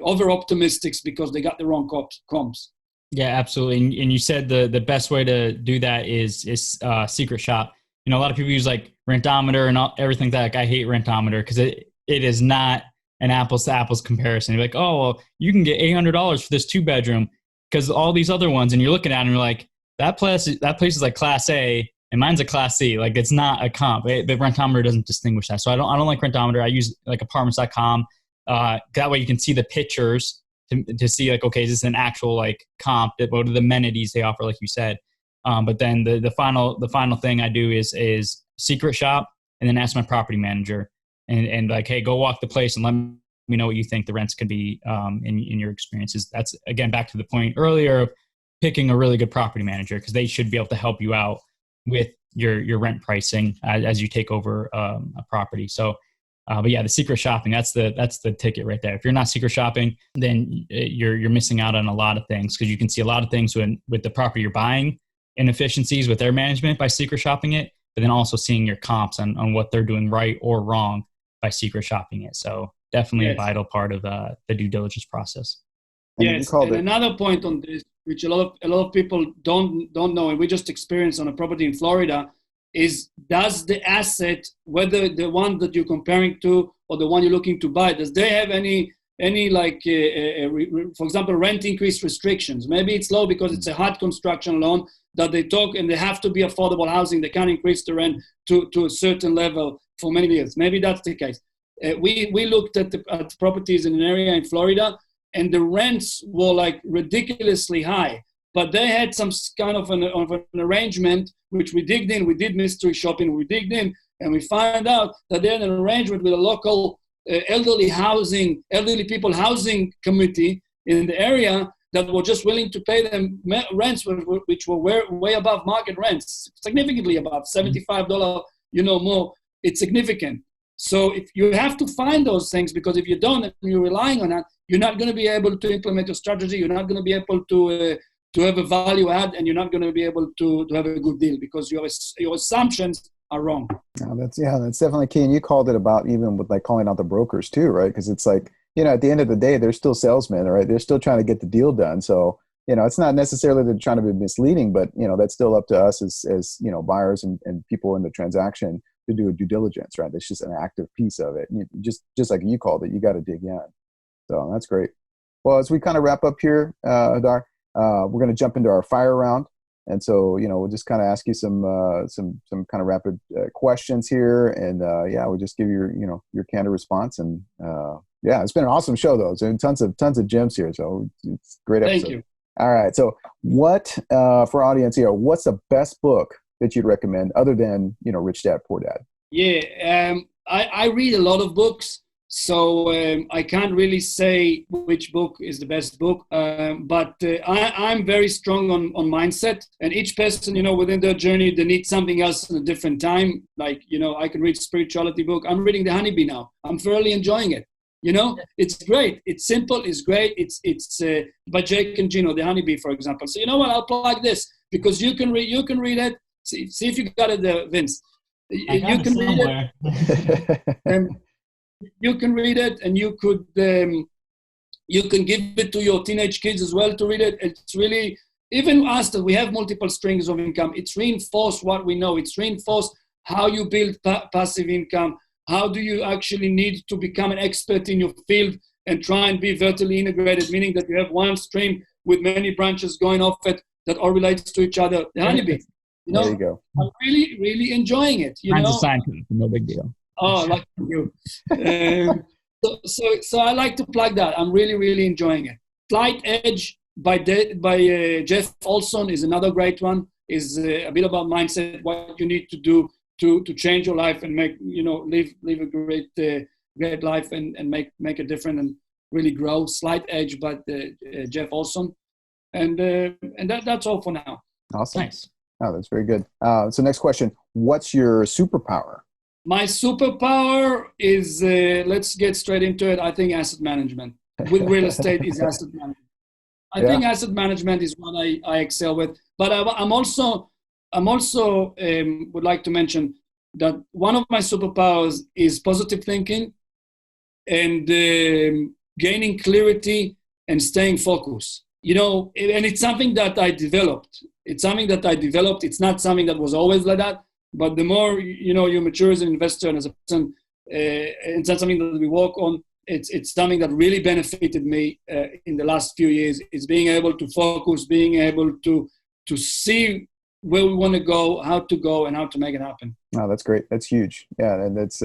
over-optimistics because they got the wrong comps. Yeah, absolutely. And you said the best way to do that is secret shop. A lot of people use like Rentometer and everything like that. Like, I hate Rentometer because it is not an apples to apples comparison. You're like, oh, well, you can get $800 for this 2-bedroom because all these other ones, and you're looking at them and you're like, that place is like class A and mine's a class C. Like, it's not a comp. But Rentometer doesn't distinguish that. So I don't like Rentometer. I use like apartments.com. That way you can see the pictures to see like, okay, is this an actual like comp? What are the amenities they offer, like you said? But then the final thing I do is secret shop and then ask my property manager and like, hey, go walk the place and let me know what you think the rents could be in your experiences. That's, again, back to the point earlier of picking a really good property manager, because they should be able to help you out with your rent pricing as you take over a property. So, but yeah, the secret shopping, that's the ticket right there. If you're not secret shopping, then you're missing out on a lot of things, because you can see a lot of things with the property you're buying, inefficiencies with their management by secret shopping it, but then also seeing your comps on what they're doing right or wrong by secret shopping it. So definitely a vital part of the due diligence process. Yes, and another point on this, which a lot of people don't know, and we just experienced on a property in Florida, is does the asset, whether the one that you're comparing to or the one you're looking to buy, does they have any like, for example, rent increase restrictions? Maybe it's low because it's a hard construction loan that they talk, and they have to be affordable housing. They can't increase the rent to a certain level for many years. Maybe that's the case. We looked at properties in an area in Florida, and the rents were like ridiculously high, but they had some kind of an arrangement, which we digged in. We did mystery shopping. We digged in, and we found out that they had an arrangement with a local elderly people housing committee in the area that were just willing to pay them rents which were way above market rents, significantly above $75, more. It's significant. So if you have to find those things, because if you don't and you're relying on that, you're not going to be able to implement your strategy. You're not going to be able to have a value add, and you're not going to be able to have a good deal because your assumptions are wrong. That's definitely key. And you called it about even with like calling out the brokers too, right? Because it's like, at the end of the day, they're still salesmen, right? They're still trying to get the deal done. So, it's not necessarily they're trying to be misleading, but, that's still up to us as buyers and people in the transaction to do a due diligence, right? That's just an active piece of it. And just like you called it, you got to dig in. So that's great. Well, as we kind of wrap up here, Hadar, we're going to jump into our fire round. And so, we'll just kind of ask you some kind of rapid questions here, and we'll just give you your candid response. And it's been an awesome show, though. There's been tons of gems here, so it's a great episode. Thank you. All right, so what for our audience here? What's the best book that you'd recommend other than Rich Dad Poor Dad? Yeah, I read a lot of books. So I can't really say which book is the best book, but I'm very strong on mindset. And each person, within their journey, they need something else in a different time. Like, I can read a spirituality book. I'm reading The Honeybee now. I'm thoroughly enjoying it. It's great. It's simple. It's great. It's by Jake and Gino, The Honeybee, for example. So you know what? I'll plug this because you can read it. See if you got it, Vince. You can read it. You can read it, and you can give it to your teenage kids as well to read it. It's really, even us that we have multiple streams of income, it's reinforced what we know. It's reinforced how you build passive income. How do you actually need to become an expert in your field and try and be vertically integrated, meaning that you have one stream with many branches going off it that all relates to each other. The Honeybee. There you go. I'm really, really enjoying it. Mine's a scientist, no big deal. Oh, like you. So I like to plug that. I'm really, really enjoying it. Flight Edge by Jeff Olson is another great one. Is a bit about mindset, what you need to do to change your life and make live a great life and make a difference and really grow. Slight Edge by Jeff Olson, and that's all for now. Awesome. Nice. Oh, that's very good. So next question: what's your superpower? My superpower is, let's get straight into it. I think asset management with real estate is asset management. I think asset management is what I excel with. But I'm also would like to mention that one of my superpowers is positive thinking and gaining clarity and staying focused. And it's something that I developed. It's not something that was always like that. But the more, you mature as an investor and as a person, it's not something that we work on. It's something that really benefited me in the last few years. It's being able to focus, being able to see where we want to go, how to go, and how to make it happen. Oh, that's great. That's huge. Yeah, and that's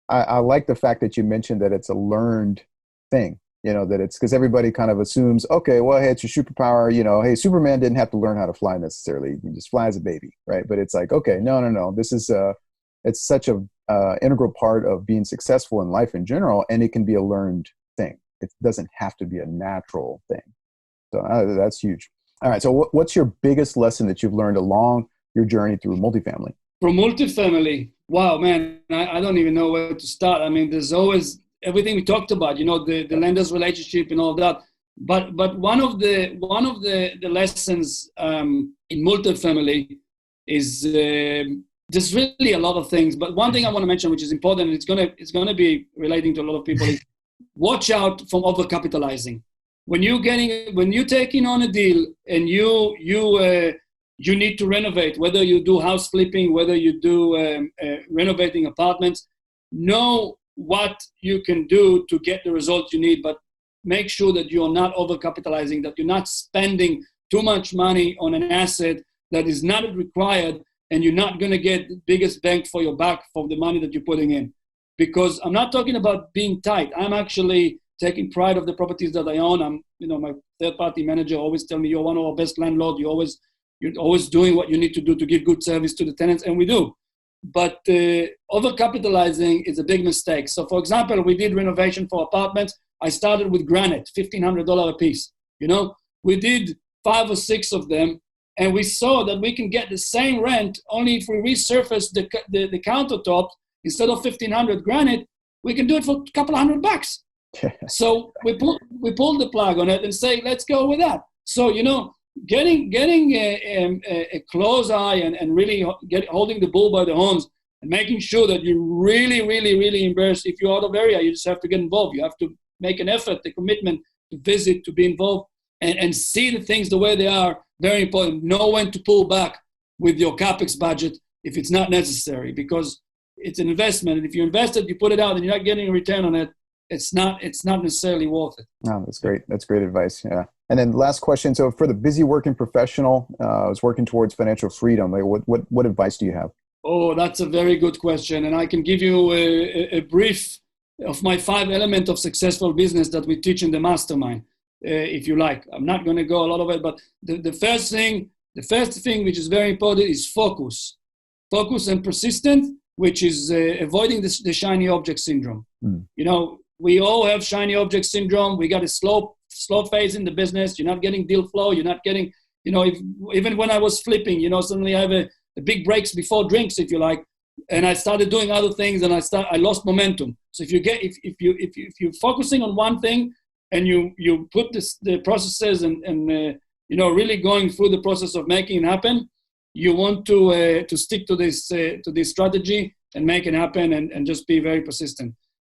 I like the fact that you mentioned that it's a learned thing. That it's because everybody kind of assumes, okay, well, hey, it's your superpower. Hey, Superman didn't have to learn how to fly necessarily. He just fly as a baby, right? But it's like, okay, no. This is it's such a integral part of being successful in life in general, and it can be a learned thing. It doesn't have to be a natural thing. So that's huge. All right. So what's your biggest lesson that you've learned along your journey through multifamily? From multifamily, wow, man, I don't even know where to start. I mean, there's always everything we talked about, the lender's relationship and all that. But one of the lessons in multifamily is there's really a lot of things. But one thing I want to mention, which is important, and it's gonna be relating to a lot of people, is watch out from overcapitalizing. When you're taking on a deal and you need to renovate, whether you do house flipping, whether you do renovating apartments, know what you can do to get the result you need, but make sure that you're not overcapitalizing, that you're not spending too much money on an asset that is not required, and you're not going to get the biggest bang for your buck for the money that you're putting in. Because I'm not talking about being tight. I'm actually taking pride of the properties that I own. My third-party manager always tell me, you're one of our best landlords. You're always doing what you need to do to give good service to the tenants, and we do. But overcapitalizing is a big mistake. So, for example, we did renovation for apartments. I started with granite, $1,500 a piece. We did 5 or 6 of them, and we saw that we can get the same rent only if we resurface the countertop. Instead of $1,500 granite, we can do it for a couple of $100. So we pulled the plug on it and say, let's go with that. So, getting a close eye and really holding the bull by the horns and making sure that you really, really, really embrace. If you're out of area, you just have to get involved. You have to make an effort, a commitment to visit, to be involved, and see the things the way they are. Very important. Know when to pull back with your CapEx budget if it's not necessary, because it's an investment. And if you invest it, you put it out and you're not getting a return on it, it's not necessarily worth it. No, that's great. That's great advice. Yeah. And then last question. So for the busy working professional, who's working towards financial freedom, like what advice do you have? Oh, that's a very good question. And I can give you a brief of my 5 elements of successful business that we teach in the Mastermind, if you like. I'm not going to go a lot of it, but the first thing which is very important is focus. Focus and persistent, which is avoiding the shiny object syndrome. You know, we all have shiny object syndrome. We got a slow phase in the business. You're not getting deal flow. You're not getting, you know, even when I was flipping, you know, suddenly I have a big breaks before drinks, if you like, and I started doing other things, and I lost momentum. So if you're focusing on one thing, and you put the processes and you know, really going through the process of making it happen, you want to stick to this strategy and make it happen, and just be very persistent.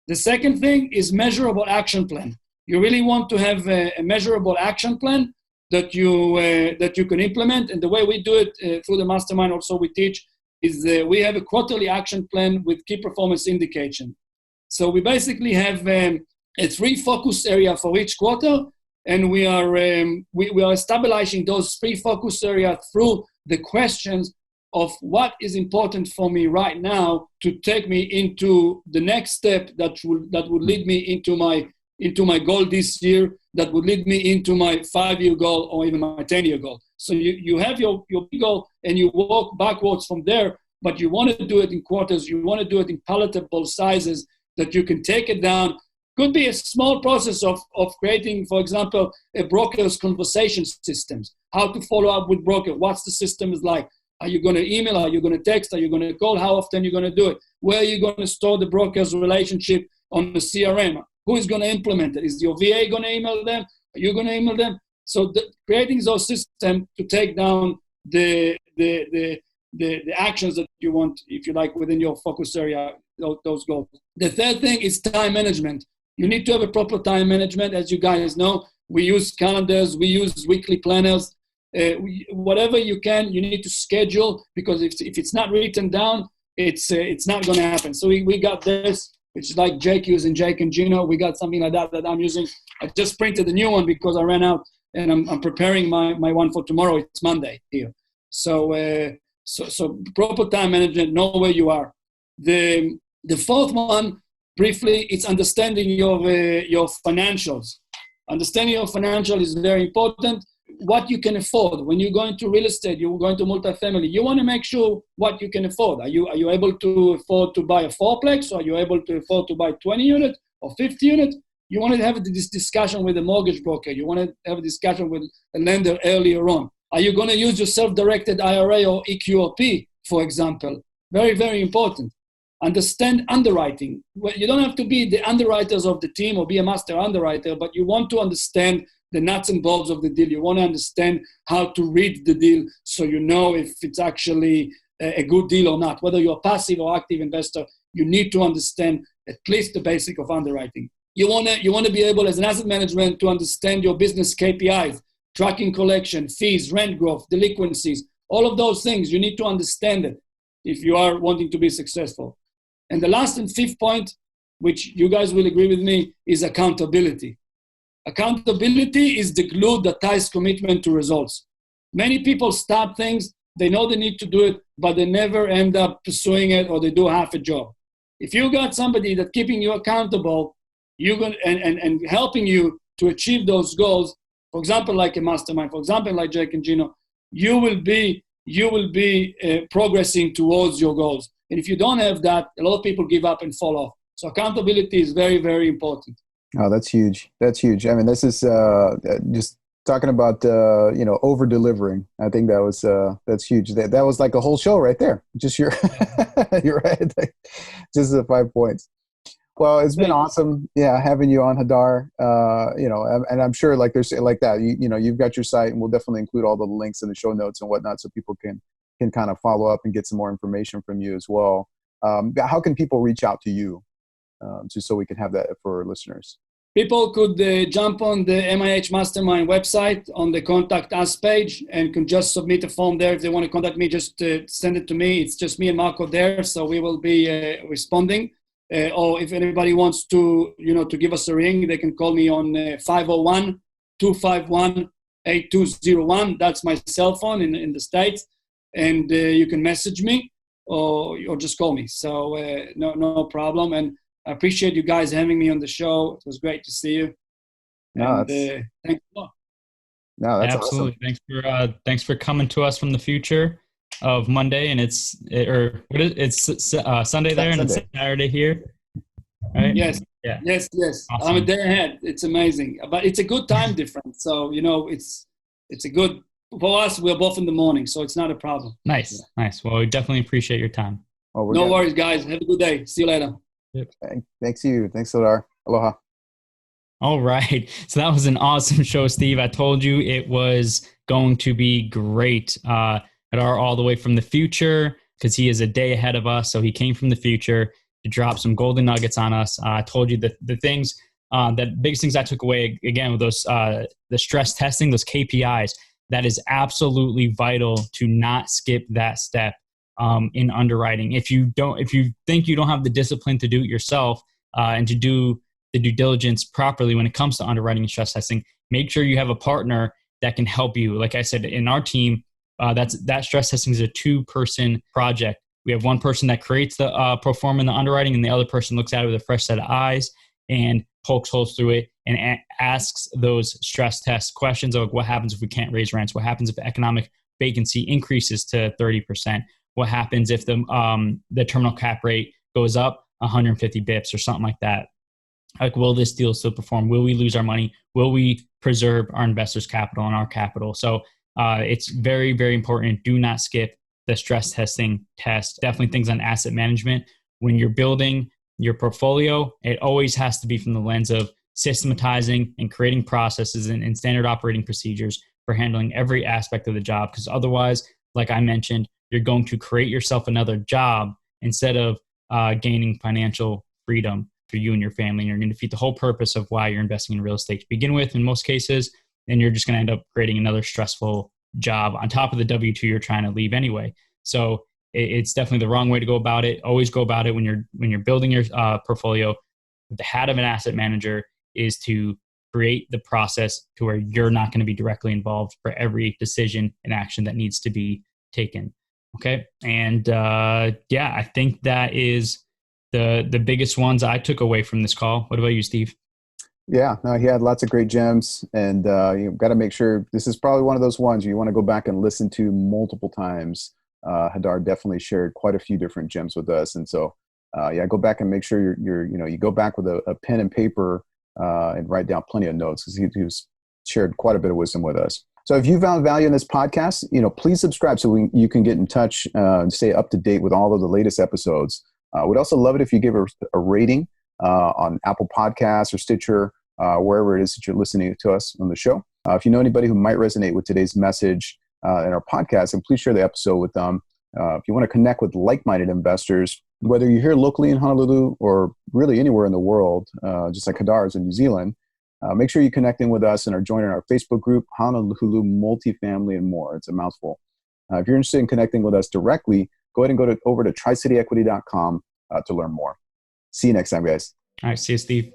The second thing is measurable action plan. You really want to have a measurable action plan that you can implement. And the way we do it through the Mastermind, also we teach, is we have a quarterly action plan with key performance indication. So we basically have a 3 focus area for each quarter, and we are establishing those 3 focus areas through the questions of what is important for me right now to take me into the next step that would lead me into my goal this year, that would lead me into my 5-year goal or even my 10-year goal. So you have your big goal and you walk backwards from there, but you want to do it in quarters. You want to do it in palatable sizes that you can take it down. Could be a small process of creating, for example, a broker's conversation systems, how to follow up with broker, what's the system is like. Are you going to email? Are you going to text? Are you going to call? How often are you going to do it? Where are you going to store the broker's relationship on the CRM? Who is going to implement it? Is your VA going to email them? Are you going to email them? So creating those systems to take down the actions that you want, if you like, within your focus area, those goals. The third thing is time management. You need to have a proper time management. As you guys know, we use calendars, we use weekly planners. Whatever you can, you need to schedule, because if it's not written down, it's not going to happen. So we got this, which is like Jake using Jake and Gino. We got something like that I'm using. I just printed a new one because I ran out, and I'm preparing my one for tomorrow. It's Monday here. So proper time management, know where you are. The fourth one, briefly, it's understanding your financials. Understanding your financial is very important. What you can afford. When you're going to real estate, you're going to multifamily, you want to make sure what you can afford. Are you able to afford to buy a 4-plex, or are you able to afford to buy 20 units or 50 units? You want to have this discussion with a mortgage broker. You want to have a discussion with a lender earlier on. Are you going to use your self-directed IRA or EQOP, for example? Very, very important. Understand underwriting. Well, you don't have to be the underwriters of the team or be a master underwriter, but you want to understand the nuts and bolts of the deal. You want to understand how to read the deal so you know if it's actually a good deal or not. Whether you're a passive or active investor, you need to understand at least the basic of underwriting. You want to be able, as an asset management, to understand your business KPIs, tracking collection, fees, rent growth, delinquencies, all of those things. You need to understand it if you are wanting to be successful. And the last and fifth point, which you guys will agree with me, is accountability. Accountability is the glue that ties commitment to results. Many people start things, they know they need to do it, but they never end up pursuing it, or they do half a job. If you got somebody that's keeping you accountable, and helping you to achieve those goals, for example, like a mastermind, for example, like Jake and Gino, you will be progressing towards your goals. And if you don't have that, a lot of people give up and fall off. So accountability is very, very important. Oh, that's huge. That's huge. I mean, this is just talking about, over delivering. I think that's huge. That was like a whole show right there. Just you're right. Just the 5 points. Well, it's been awesome. Yeah. Having you on, Hadar, and I'm sure like there's like that, you've got your site, and we'll definitely include all the links in the show notes and whatnot, so people can kind of follow up and get some more information from you as well. How can people reach out to you, just so we can have that for our listeners? People could jump on the MIH Mastermind website on the Contact Us page and can just submit a form there. If they want to contact me, just send it to me. It's just me and Marco there, so we will be responding. Or if anybody wants to, to give us a ring, they can call me on 501-251-8201. That's my cell phone in the States. And you can message me or just call me. So no problem. And I appreciate you guys having me on the show. It was great to see you. No, and thanks a lot. No, that's absolutely awesome. Thanks for coming to us from the future of Monday, and it's Sunday there, and it's Saturday here. Right? Yes. Yeah. Yes. Awesome. I'm a day ahead. It's amazing, but it's a good time difference. So it's a good for us. We're both in the morning, so it's not a problem. Nice. Well, we definitely appreciate your time. No worries, guys. Have a good day. See you later. Yep. Thanks you. Thanks, Hadar. Aloha. All right. So that was an awesome show, Steve. I told you it was going to be great. Hadar all the way from the future, because he is a day ahead of us. So he came from the future to drop some golden nuggets on us. I told you the things, the biggest things I took away, again, with those, the stress testing, those KPIs, that is absolutely vital to not skip that step in underwriting. If you think you don't have the discipline to do it yourself and to do the due diligence properly when it comes to underwriting and stress testing, make sure you have a partner that can help you. Like I said, in our team, that stress testing is a 2-person project. We have one person that creates the pro forma in the underwriting, and the other person looks at it with a fresh set of eyes and pokes holes through it and asks those stress test questions of what happens if we can't raise rents? What happens if economic vacancy increases to 30%? What happens if the terminal cap rate goes up 150 bips or something like that? Like, will this deal still perform? Will we lose our money? Will we preserve our investors' capital and our capital? So it's very, very important. Do not skip the stress testing test. Definitely things on asset management. When you're building your portfolio, it always has to be from the lens of systematizing and creating processes and standard operating procedures for handling every aspect of the job. Because otherwise, like I mentioned, you're going to create yourself another job instead of gaining financial freedom for you and your family. And you're going to defeat the whole purpose of why you're investing in real estate to begin with in most cases. And you're just going to end up creating another stressful job on top of the W-2 you're trying to leave anyway. So it's definitely the wrong way to go about it. Always go about it when you're building your portfolio with the hat of an asset manager, is to create the process to where you're not going to be directly involved for every decision and action that needs to be taken. Okay. And I think that is the biggest ones I took away from this call. What about you, Steve? Yeah, no, he had lots of great gems, and you've got to make sure this is probably one of those ones you want to go back and listen to multiple times. Hadar definitely shared quite a few different gems with us, and so go back and make sure you go back with a pen and paper and write down plenty of notes, because he's shared quite a bit of wisdom with us. So if you found value in this podcast, please subscribe so you can get in touch and stay up to date with all of the latest episodes. We'd also love it if you give a rating on Apple Podcasts or Stitcher, wherever it is that you're listening to us on the show. If you know anybody who might resonate with today's message in our podcast, then please share the episode with them. If you want to connect with like-minded investors, whether you're here locally in Honolulu or really anywhere in the world, just like Hadar is in New Zealand, make sure you connect in with us and are joining our Facebook group, Honolulu Multifamily and More. It's a mouthful. If you're interested in connecting with us directly, go ahead and go over to tricityequity.com to learn more. See you next time, guys. All right. See you, Steve.